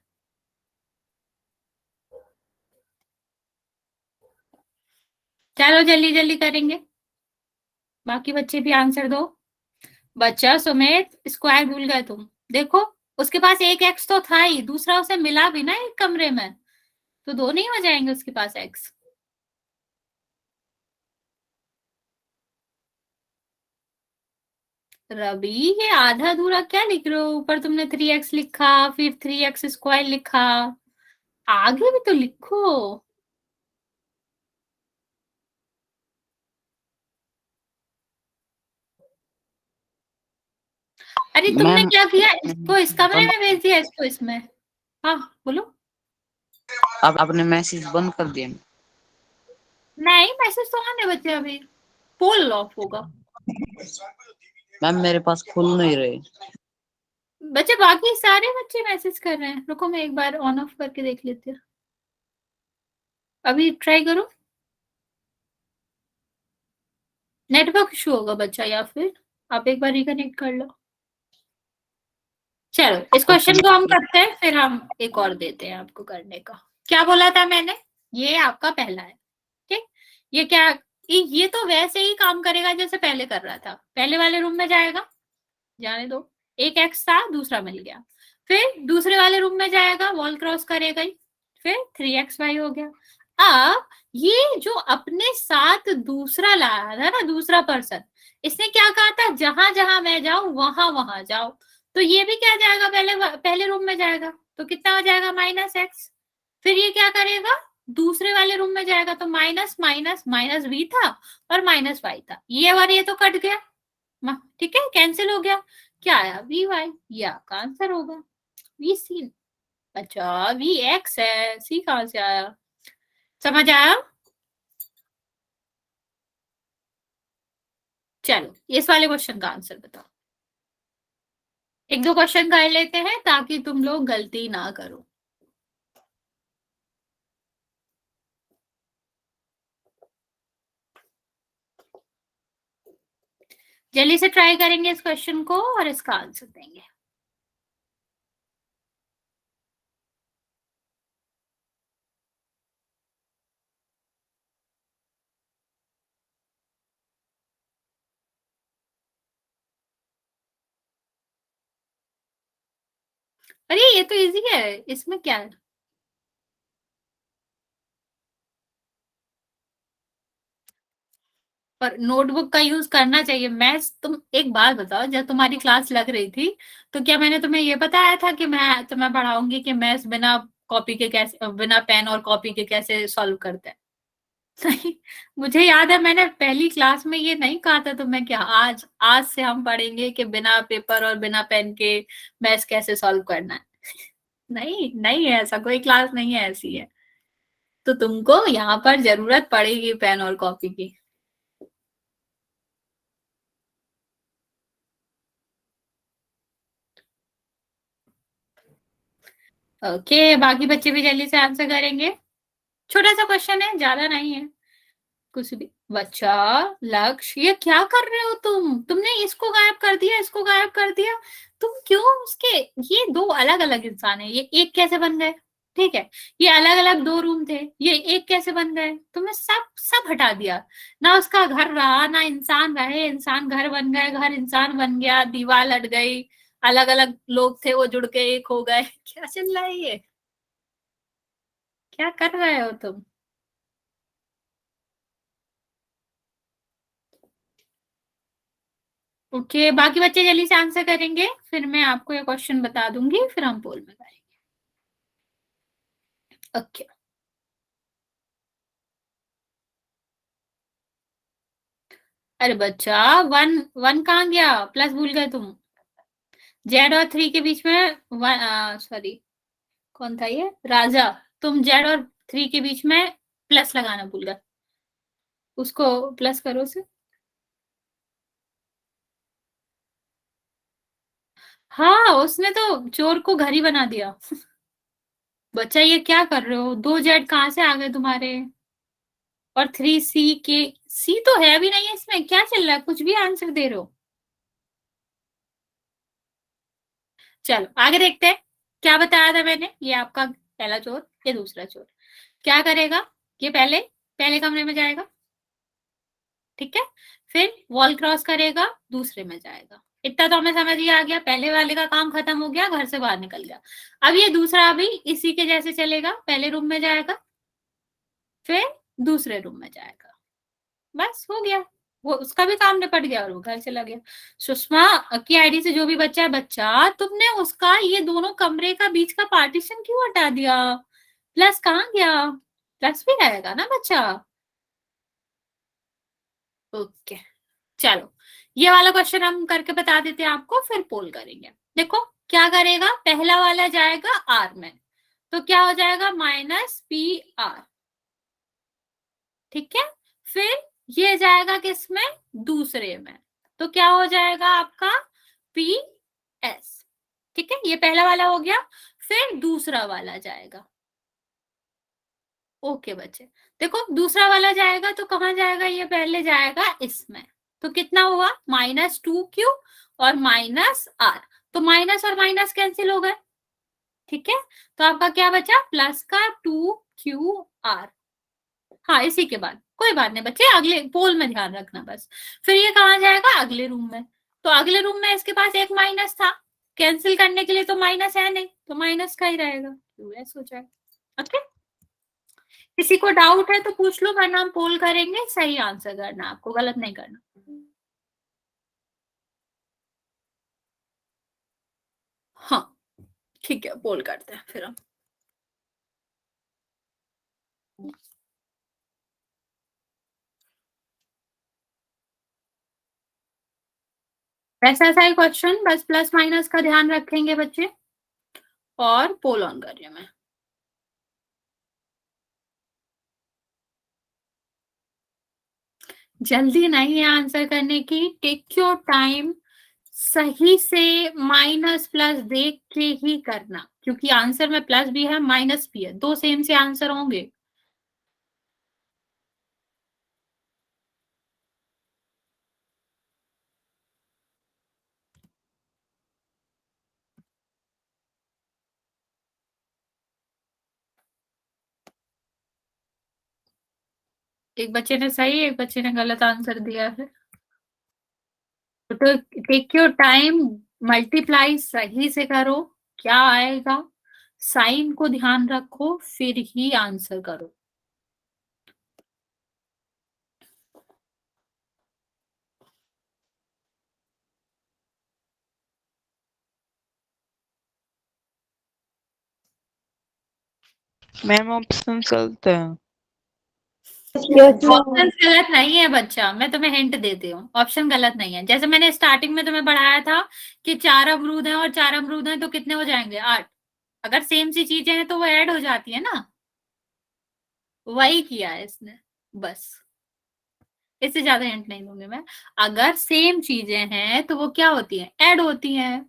चलो जल्दी जल्दी करेंगे, बाकी बच्चे भी आंसर दो। बच्चा सुमित स्क्वायर भूल गए तुम। देखो उसके पास एक एक्स तो था ही, दूसरा उसे मिला भी ना एक कमरे में, तो दो नहीं हो जाएंगे उसके पास एक्स। रवि ये आधा अधूरा क्या लिख रहे हो? ऊपर तुमने 3x लिखा, फिर 3x स्क्वायर लिखा, आगे भी तो लिखो। अरे तुमने मैम क्या किया, इसको इस कमरे में भेज दिया, इसको इसमें। हाँ बोलो। अब आपने मैसेज बंद कर दिया। नहीं मैसेज तो आने बच्चे, अभी पोल ऑफ होगा। मैम मेरे पास खुल नहीं रहे। बच्चे बाकी सारे बच्चे मैसेज कर रहे हैं, रुको मैं एक बार ऑन ऑफ करके देख लेती हूँ। अभी ट्राई करो। नेटवर्क इशू होगा बच्चा, या फिर आप एक बार रिकनेक्ट कर लो। चलो इस क्वेश्चन को हम करते हैं, फिर हम एक और देते हैं आपको करने का। क्या बोला था मैंने? ये आपका पहला है, ठीक। ये क्या, ये तो वैसे ही काम करेगा जैसे पहले कर रहा था। पहले वाले रूम में जाएगा, जाने दो, एक एक्स था दूसरा मिल गया। फिर दूसरे वाले रूम में जाएगा, वॉल क्रॉस करेगा ही, फिर 3xy हो गया। अब ये जो अपने साथ दूसरा लाया था ना, दूसरा पर्सन, इसने क्या कहा था, जहां जहां मैं जाऊं वहां वहां जाओ। तो ये भी क्या जाएगा, पहले रूम में जाएगा, तो कितना हो जाएगा -x। फिर ये क्या करेगा, दूसरे वाले रूम में जाएगा, तो माइनस माइनस माइनस v था और -y था, ये और ये तो कट गया, ठीक है, कैंसिल हो गया। क्या आया, vy, ये आपका आंसर होगा। vc, अच्छा vx है, c कहां से आया, समझ आया? चलो इस वाले क्वेश्चन का आंसर बताओ। एक दो क्वेश्चन कर लेते हैं ताकि तुम लोग गलती ना करो। जल्दी से ट्राई करेंगे इस क्वेश्चन को और इसका आंसर देंगे। अरे ये तो इजी है, इसमें क्या है। और नोटबुक का यूज करना चाहिए। मैथ्स, तुम एक बात बताओ, जब तुम्हारी क्लास लग रही थी तो क्या मैंने तुम्हें ये बताया था कि मैं तुम्हें पढ़ाऊंगी कि मैथ्स बिना कॉपी के कैसे, बिना पेन और कॉपी के कैसे सॉल्व करते हैं? नहीं, मुझे याद है मैंने पहली क्लास में ये नहीं कहा था तुम्हें कि आज आज से हम पढ़ेंगे कि बिना पेपर और बिना पेन के मैथ्स कैसे सॉल्व करना है। नहीं नहीं है, ऐसा कोई क्लास नहीं है ऐसी है। तो तुमको यहाँ पर जरूरत पड़ेगी पेन और कॉपी की। ओके बाकी बच्चे भी जल्दी से आंसर करेंगे। छोटा सा क्वेश्चन है, ज्यादा नहीं है, कुछ भी। बच्चा लक्ष्य, ये क्या कर रहे हो तुमने इसको गायब कर दिया, इसको गायब कर दिया। तुम क्यों उसके, ये दो अलग अलग इंसान है, ये एक कैसे बन गए? ठीक है, ये अलग अलग दो रूम थे, ये एक कैसे बन गए? तुमने सब सब हटा दिया। ना उसका घर रहा, ना इंसान रहे, इंसान घर बन गए, घर इंसान बन गया, दीवार हट गई, अलग अलग लोग थे वो जुड़ के एक हो गए। क्या चल रहा है ये, क्या कर रहे हो तुम? ओके बाकी बच्चे जल्दी से आंसर करेंगे, फिर मैं आपको ये क्वेश्चन बता दूंगी, फिर हम पोल में करेंगे। ओके अरे बच्चा वन वन कहाँ गया, प्लस भूल गए तुम। जेड और 3 के बीच में सॉरी कौन था ये, राजा, तुम जेड और 3 के बीच में प्लस लगाना भूल गए, उसको प्लस करो उसे। हाँ उसने तो चोर को घर ही बना दिया। बच्चा ये क्या कर रहे हो, 2 जेड कहाँ से आ गए तुम्हारे, और 3 सी के, सी तो है भी नहीं है इसमें, क्या चल रहा है, कुछ भी आंसर दे रहे हो। चलो आगे देखते हैं, क्या बताया था मैंने, ये आपका पहला चोर, ये दूसरा चोर क्या करेगा, ये पहले पहले कमरे में जाएगा, ठीक है, फिर वॉल क्रॉस करेगा, दूसरे में जाएगा, इतना तो हमें समझ ही आ गया, पहले वाले का काम खत्म हो गया, घर से बाहर निकल गया। अब ये दूसरा भी इसी के जैसे चलेगा, पहले रूम में जाएगा, फिर दूसरे रूम में जाएगा, बस हो गया, वो उसका भी काम निपट गया और वो घर चला गया। सुषमा की आईडी से जो भी बच्चा है, बच्चा तुमने उसका ये दोनों कमरे का बीच का पार्टीशन क्यों हटा दिया, प्लस कहाँ गया, प्लस भी रहेगा ना बच्चा। ओके चलो ये वाला क्वेश्चन हम करके बता देते हैं आपको, फिर पोल करेंगे। देखो क्या करेगा, पहला वाला जाएगा आर में, तो क्या हो जाएगा -PR, ठीक है, फिर ये जाएगा किसमें, दूसरे में, तो क्या हो जाएगा आपका PS, ठीक है, ये पहला वाला हो गया, फिर दूसरा वाला जाएगा। ओके बच्चे देखो दूसरा वाला जाएगा तो कहाँ जाएगा, ये पहले जाएगा इसमें, तो कितना हुआ -2Q और -R, तो माइनस और माइनस कैंसिल हो गए, ठीक है, तो आपका क्या बचा, प्लस का 2QR। हाँ इसी के बाद कोई बात नहीं बच्चे, अगले पोल में ध्यान रखना बस। फिर ये कहाँ जाएगा, अगले रूम में, तो अगले रूम में इसके पास एक माइनस था, कैंसिल करने के लिए तो माइनस है नहीं, तो माइनस का ही रहेगा, हो जाएगा। ओके किसी को डाउट है तो पूछ लो, वरना हम पोल करेंगे, सही आंसर करना, आपको गलत नहीं करना। हाँ ठीक है पोल करते हैं फिर हम। ऐसा ही क्वेश्चन, बस प्लस माइनस का ध्यान रखेंगे बच्चे, और पोल ऑन कर रही हूं मैं। जल्दी नहीं है आंसर करने की, टेक योर टाइम, सही से माइनस प्लस देख के ही करना, क्योंकि आंसर में प्लस भी है माइनस भी है, दो सेम से आंसर होंगे। एक बच्चे ने सही, एक बच्चे ने गलत आंसर दिया है, तो टेक योर टाइम, मल्टीप्लाई सही से करो, क्या आएगा, साइन को ध्यान रखो, फिर ही आंसर करो। मैम ऑप्शन गलत है। ऑप्शन गलत नहीं है बच्चा, मैं तुम्हें हिंट देती हूँ, ऑप्शन गलत नहीं है, जैसे मैंने स्टार्टिंग में तुम्हें पढ़ाया था कि 4 अमरूद हैं और 4 अमरूद हैं तो कितने हो जाएंगे, 8, अगर सेम सी चीजें हैं तो वो ऐड हो जाती है ना, वही किया है इसने, बस इससे ज्यादा हिंट नहीं दूंगी मैं। अगर सेम चीजें हैं तो वो क्या होती हैं, ऐड होती हैं,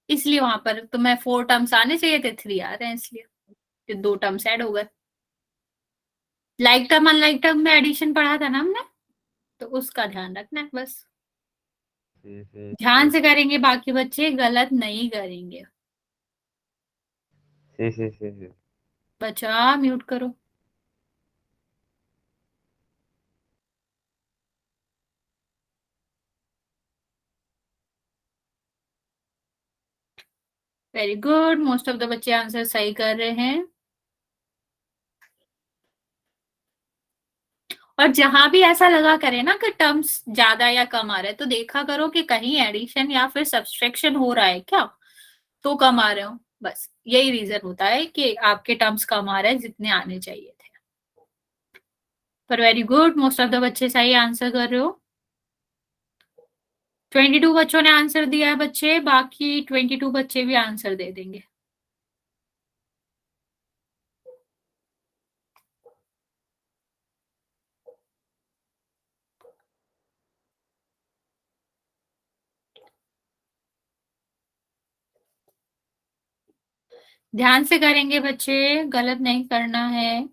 इसलिए वहां पर तुम्हें 4 टर्म्स आने चाहिए थे, 3 आ रहे हैं, इसलिए 2 टर्म्स ऐड हो गए। लाइक टर्म अनलाइक टर्म में एडिशन पढ़ा था ना हमने, तो उसका ध्यान रखना है बस, ध्यान से करेंगे, बाकी बच्चे गलत नहीं करेंगे। बच्चा म्यूट करो। Very good, most of the बच्चे आंसर सही कर रहे हैं। और जहां भी ऐसा लगा करे ना कि टर्म्स ज्यादा या कम आ रहे हैं, तो देखा करो कि कहीं एडिशन या फिर सब्सट्रैक्शन हो रहा है क्या, तो कम आ रहे हो, बस यही रीजन होता है कि आपके टर्म्स कम आ रहे हैं जितने आने चाहिए थे। पर very good, most of the बच्चे सही आंसर कर रहे हो। 22 बच्चों ने आंसर दिया है बच्चे, बाकी 22 बच्चे भी आंसर दे देंगे। ध्यान से करेंगे बच्चे, गलत नहीं करना है।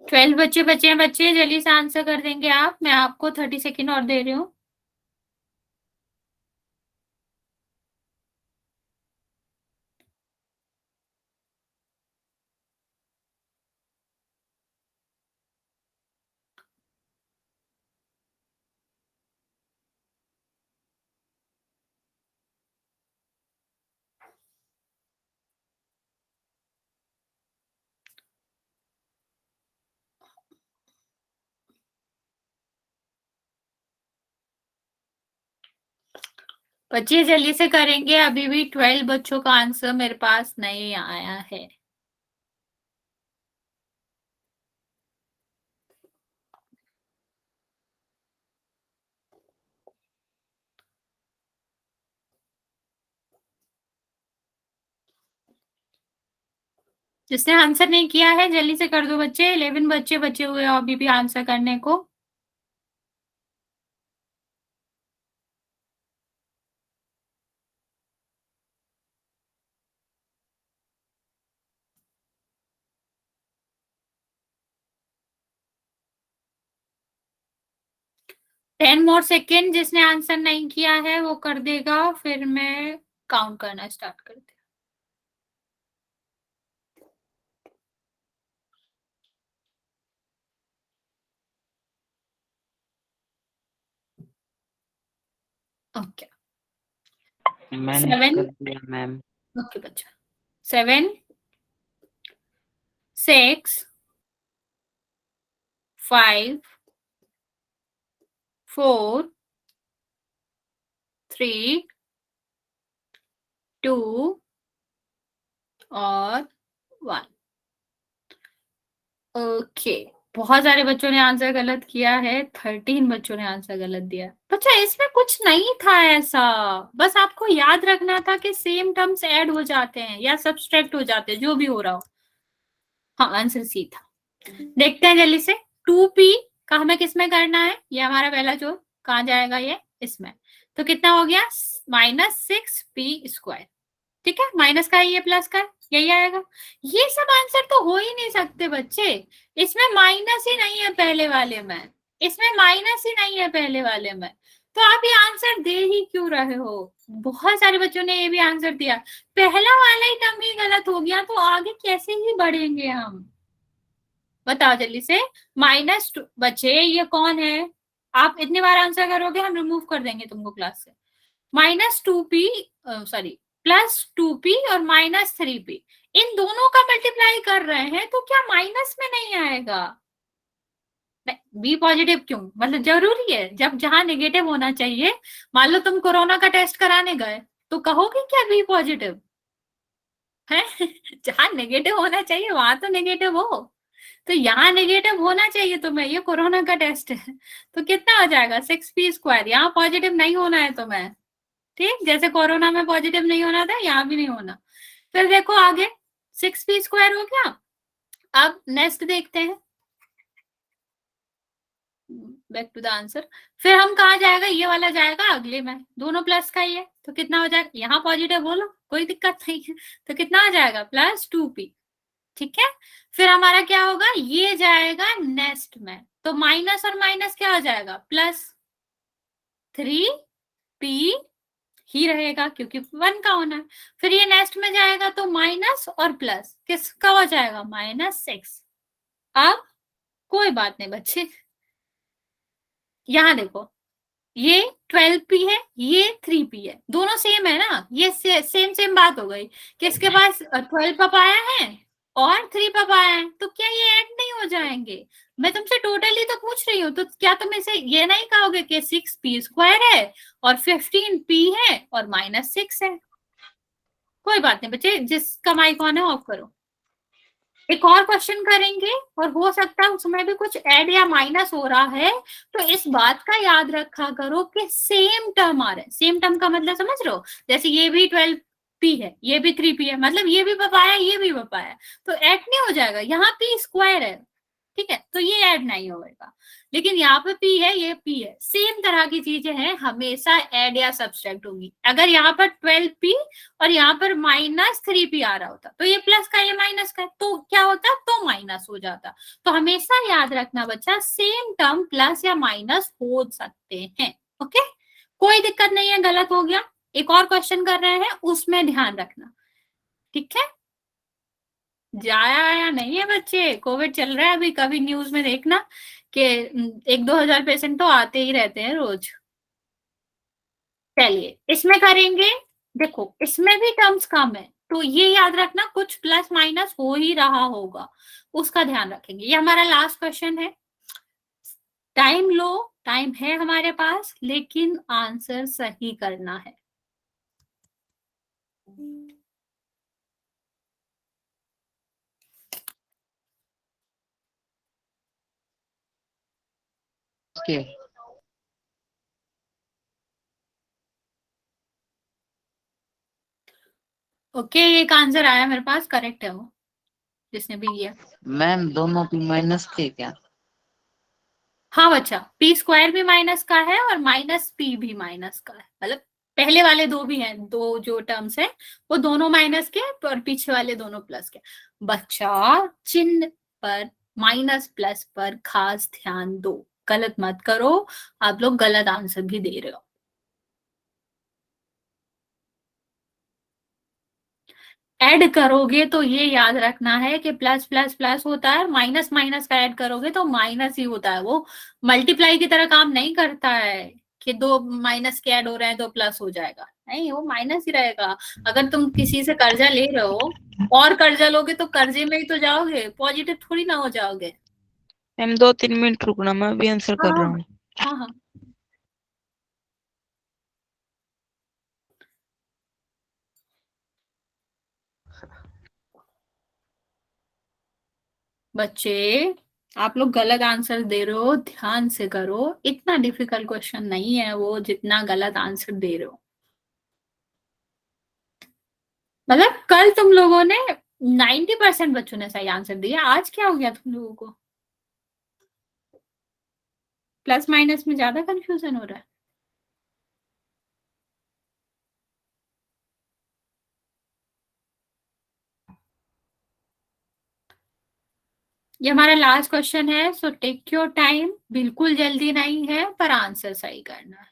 ट्वेल्व बच्चे बचे हैं बच्चे, जल्दी से आंसर कर देंगे आप। मैं आपको 30 सेकेंड और दे रही हूँ। बच्चे जल्दी से करेंगे, अभी भी 12 बच्चों का आंसर मेरे पास नहीं आया है। जिसने आंसर नहीं किया है जल्दी से कर दो बच्चे। 11 बच्चे बचे हुए हैं अभी भी आंसर करने को। टेन मोर सेकेंड, जिसने आंसर नहीं किया है वो कर देगा, फिर मैं काउंट करना स्टार्ट कर देती हूँ। ओके मैंने 7। कर दिया मैम। ओके बच्चा, 7 6 5 4 3 2 और 1। ओके, बहुत सारे बच्चों ने आंसर गलत किया है। 13 बच्चों ने आंसर गलत दिया। बच्चा इसमें कुछ नहीं था ऐसा, बस आपको याद रखना था कि सेम टर्म्स ऐड हो जाते हैं या सब्सट्रैक्ट हो जाते हैं, जो भी हो रहा हो। हाँ, आंसर सी था। देखते हैं जल्दी से। 2p का हमें किसमें करना है, ये हमारा पहला जो कहाँ जाएगा, ये इसमें। तो कितना हो गया, -6p²। ठीक है, माइनस का है ये, प्लस का है, यही आएगा। ये सब आंसर तो हो ही नहीं सकते बच्चे, इसमें माइनस ही नहीं है पहले वाले में, इसमें माइनस ही नहीं है पहले वाले में, तो आप ये आंसर दे ही क्यों रहे हो। बहुत सारे बच्चों ने ये भी आंसर दिया, पहला वाला ही टर्म ही गलत हो गया, तो आगे कैसे ही बढ़ेंगे हम, बताओ जल्दी से। -2 बच्चे ये कौन है, आप इतनी बार आंसर करोगे हम रिमूव कर देंगे तुमको क्लास से। -2p, सॉरी, +2p और -3p, इन दोनों का मल्टीप्लाई कर रहे हैं तो क्या माइनस में नहीं आएगा। बी पॉजिटिव क्यों, मतलब जरूरी है, जब जहां नेगेटिव होना चाहिए, मान लो तुम कोरोना का टेस्ट कराने गए तो कहोगे क्या बी पॉजिटिव है जहां नेगेटिव होना चाहिए वहां तो नेगेटिव हो, तो यहाँ नेगेटिव होना चाहिए तुम्हें, ये कोरोना का टेस्ट है। तो कितना हो जाएगा, 6p²। यहाँ पॉजिटिव नहीं होना है तुम्हें, ठीक, जैसे कोरोना में पॉजिटिव नहीं होना था, यहाँ भी नहीं होना। फिर देखो आगे, 6p² हो गया। अब नेक्स्ट देखते हैं, बैक टू द आंसर। फिर हम कहा जाएगा, ये वाला जाएगा अगले में, दोनों प्लस का ही है, तो कितना हो जाएगा, यहाँ पॉजिटिव बोलो कोई दिक्कत नहीं है, तो कितना आ जाएगा, +2p। ठीक है, फिर हमारा क्या होगा, ये जाएगा नेक्स्ट में, तो माइनस और माइनस क्या हो जाएगा, +3p ही रहेगा क्योंकि 1 का होना है। फिर ये नेक्स्ट में जाएगा तो माइनस और प्लस किसका हो जाएगा, -6। अब कोई बात नहीं बच्चे, यहाँ देखो, ये 12p है, ये 3p है, दोनों सेम है ना, ये सेम सेम बात हो गई कि इसके पास 12 पापा आया है और 3 पापा आया है, तो क्या ये ऐड नहीं हो जाएंगे। मैं तुमसे टोटली तो पूछ रही हूँ, तो क्या तुम इसे ये नहीं कहोगे कि 6p² है और 15p है और -6 है? कोई बात नहीं बच्चे, जिसका माइक ऑन है ऑफ करो। एक और क्वेश्चन करेंगे और हो सकता है उसमें भी कुछ ऐड या माइनस हो रहा है, तो इस बात का याद रखा करो कि सेम टर्म आ रहे हैं। सेम टर्म का मतलब समझ रहे हो? जैसे ये भी 12p है, ये भी 3p है, मतलब ये भी बपाया ये भी बपाया, तो ऐड नहीं हो जाएगा। यहाँ p² है, ठीक है, तो ये ऐड नहीं होगा। लेकिन यहाँ पे p है, ये p है, सेम तरह की चीजें हैं, हमेशा ऐड या सब्सट्रैक्ट होगी। अगर यहाँ पर 12p और यहाँ पर -3p आ रहा होता, तो ये प्लस का ये माइनस का, तो क्या होता? तो माइनस हो जाता। तो हमेशा याद रखना बच्चा, सेम टर्म प्लस या माइनस हो सकते हैं। ओके, कोई दिक्कत नहीं है। गलत हो गया, एक और क्वेश्चन कर रहे हैं, उसमें ध्यान रखना, ठीक है? जाया आया नहीं है बच्चे, कोविड चल रहा है अभी, कभी न्यूज में देखना कि 1-2 हजार पेशेंट तो आते ही रहते हैं रोज। चलिए इसमें करेंगे। देखो इसमें भी टर्म्स कम है, तो ये याद रखना कुछ प्लस माइनस हो ही रहा होगा, उसका ध्यान रखेंगे। ये हमारा लास्ट क्वेश्चन है। टाइम लो, टाइम है हमारे पास, लेकिन आंसर सही करना है। ओके ओके, एक आंसर आया मेरे पास, करेक्ट है वो, जिसने भी किया। मैम दोनों p माइनस थे क्या? हाँ बच्चा, p² भी माइनस का है और -p भी माइनस का है, मतलब पहले वाले दो भी हैं, दो जो टर्म्स हैं वो दोनों माइनस के और पीछे वाले दोनों प्लस के। बच्चा चिन्ह पर, माइनस प्लस पर खास ध्यान दो, गलत मत करो। आप लोग गलत आंसर भी दे रहे हो। ऐड करोगे तो ये याद रखना है कि प्लस प्लस प्लस होता है, माइनस माइनस का ऐड करोगे तो माइनस ही होता है। वो मल्टीप्लाई की तरह काम नहीं करता है कि दो माइनस के ऐड हो रहे हैं तो प्लस हो जाएगा, नहीं, वो माइनस ही रहेगा। अगर तुम किसी से कर्जा ले रहे हो और कर्जा लोगे तो कर्जे में ही तो जाओगे, पॉजिटिव थोड़ी ना हो जाओगे। मैम 2-3 मिनट रुकना, मैं अभी आंसर कर रहा हाँ हूँ। हाँ हाँ। बच्चे आप लोग गलत आंसर दे रहे हो, ध्यान से करो। इतना डिफिकल्ट क्वेश्चन नहीं है वो, जितना गलत आंसर दे रहे हो। मतलब कल तुम लोगों ने 90% बच्चों ने सही आंसर दिया, आज क्या हो गया तुम लोगों को? प्लस माइनस में ज्यादा कंफ्यूजन हो रहा है। ये हमारा लास्ट क्वेश्चन है, सो टेक योर टाइम, बिल्कुल जल्दी नहीं है, पर आंसर सही करना है।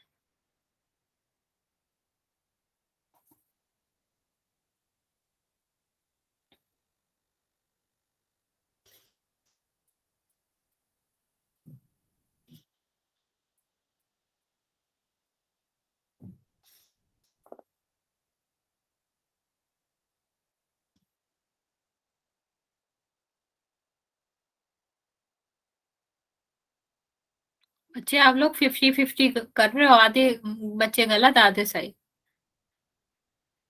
बच्चे आप लोग 50-50 कर रहे हो, आधे बच्चे गलत आधे सही।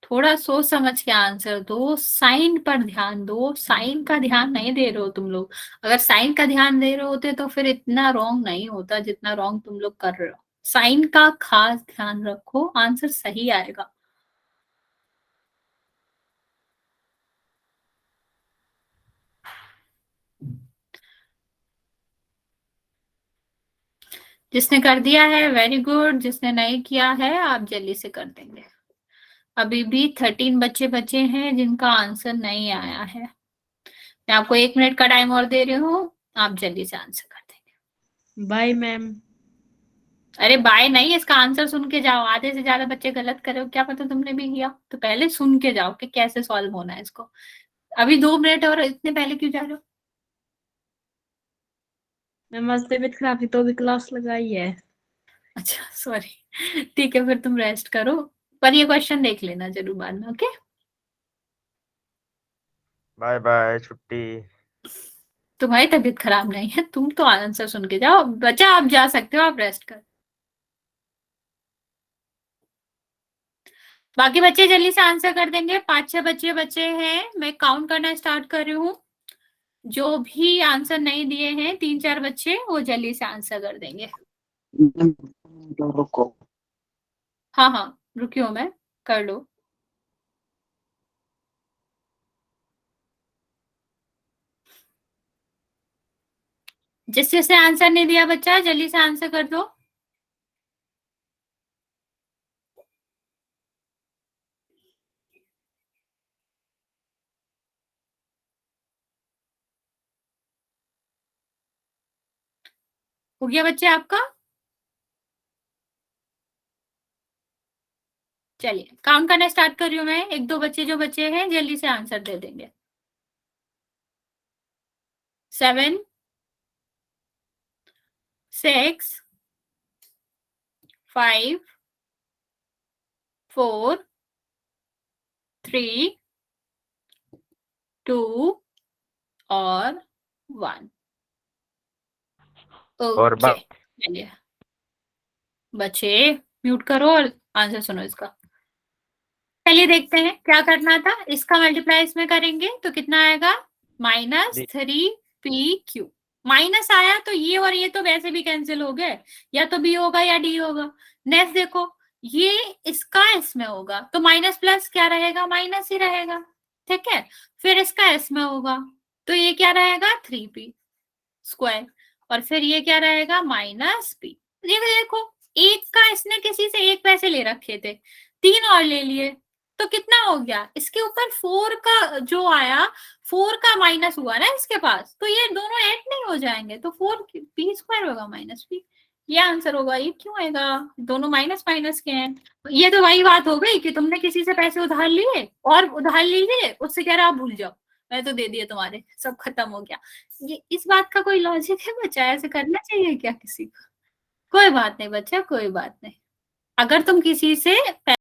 थोड़ा सोच समझ के आंसर दो, साइन पर ध्यान दो। साइन का ध्यान नहीं दे रहे हो तुम लोग। अगर साइन का ध्यान दे रहे होते तो फिर इतना रॉन्ग नहीं होता जितना रॉन्ग तुम लोग कर रहे हो। साइन का खास ध्यान रखो, आंसर सही आएगा। जिसने कर दिया है वेरी गुड, जिसने नहीं किया है आप जल्दी से कर देंगे। अभी भी 13 बच्चे बचे हैं जिनका आंसर नहीं आया है। मैं आपको 1 मिनट का टाइम और दे रही हूँ, आप जल्दी से आंसर कर देंगे। Bye ma'am. अरे बाय नहीं, इसका आंसर सुन के जाओ। आधे से ज्यादा बच्चे गलत करे हो, क्या पता तुमने भी किया, तो पहले सुन के जाओ कि कैसे सॉल्व होना है इसको। अभी 2 मिनट और इतने पहले क्यों जा रहे हो? मैम आज तबीयत खराब थी तो भी क्लास लगाई है। अच्छा सॉरी, ठीक है फिर तुम रेस्ट करो, पर ये क्वेश्चन देख लेना जरूर बाद में। ओके बाय बाय, छुट्टी। तुम्हारी तबीयत खराब नहीं है, तुम तो आंसर सुन के जाओ। बच्चा आप जा सकते हो, आप रेस्ट कर। बाकी बच्चे जल्दी से आंसर कर देंगे। 5-6 बच्चे बचे हैं, मैं काउंट करना स्टार्ट कर रही हूँ। जो भी आंसर नहीं दिए हैं 3-4 बच्चे, वो जल्दी से आंसर कर देंगे। रुको। हाँ हाँ रुकी हूँ मैं, कर लो। जिस जिसने आंसर नहीं दिया बच्चा जल्दी से आंसर कर दो। हो गया बच्चे आपका? चलिए काउंट करना स्टार्ट कर रही हूँ मैं। 1-2 बच्चे जो बचे हैं जल्दी से आंसर दे देंगे। 7 6 5 4 3 2 और 1। और ओके चलिए बच्चे म्यूट करो और आंसर सुनो इसका। चलिए देखते हैं क्या करना था। इसका मल्टीप्लाई इसमें करेंगे तो कितना आएगा? -3pq। माइनस आया तो ये और ये तो वैसे भी कैंसिल हो गए, या तो बी होगा या डी होगा। नेक्स्ट देखो, ये इसका इसमें होगा तो माइनस प्लस क्या रहेगा? माइनस ही रहेगा, ठीक है। फिर इसका इसमें होगा तो ये क्या रहेगा? 3p²। और फिर ये क्या रहेगा? -p। देखो एक का इसने किसी से 1 पैसे ले रखे थे, 3 और ले लिए तो कितना हो गया? इसके ऊपर 4 का जो आया, 4 का माइनस हुआ ना इसके पास, तो ये दोनों ऐड नहीं हो जाएंगे तो 4p² होगा -p। ये आंसर होगा। ये क्यों आएगा? दोनों माइनस माइनस के हैं। ये तो वही बात हो गई कि तुमने किसी से पैसे उधार लिए और उधार लीजिए, उससे कह रहा आप भूल जाओ, मैं तो दे दिए तुम्हारे, सब खत्म हो गया। ये इस बात का कोई लॉजिक है बच्चा? ऐसे करना चाहिए क्या किसी को? कोई बात नहीं बच्चा, कोई बात नहीं। अगर तुम किसी से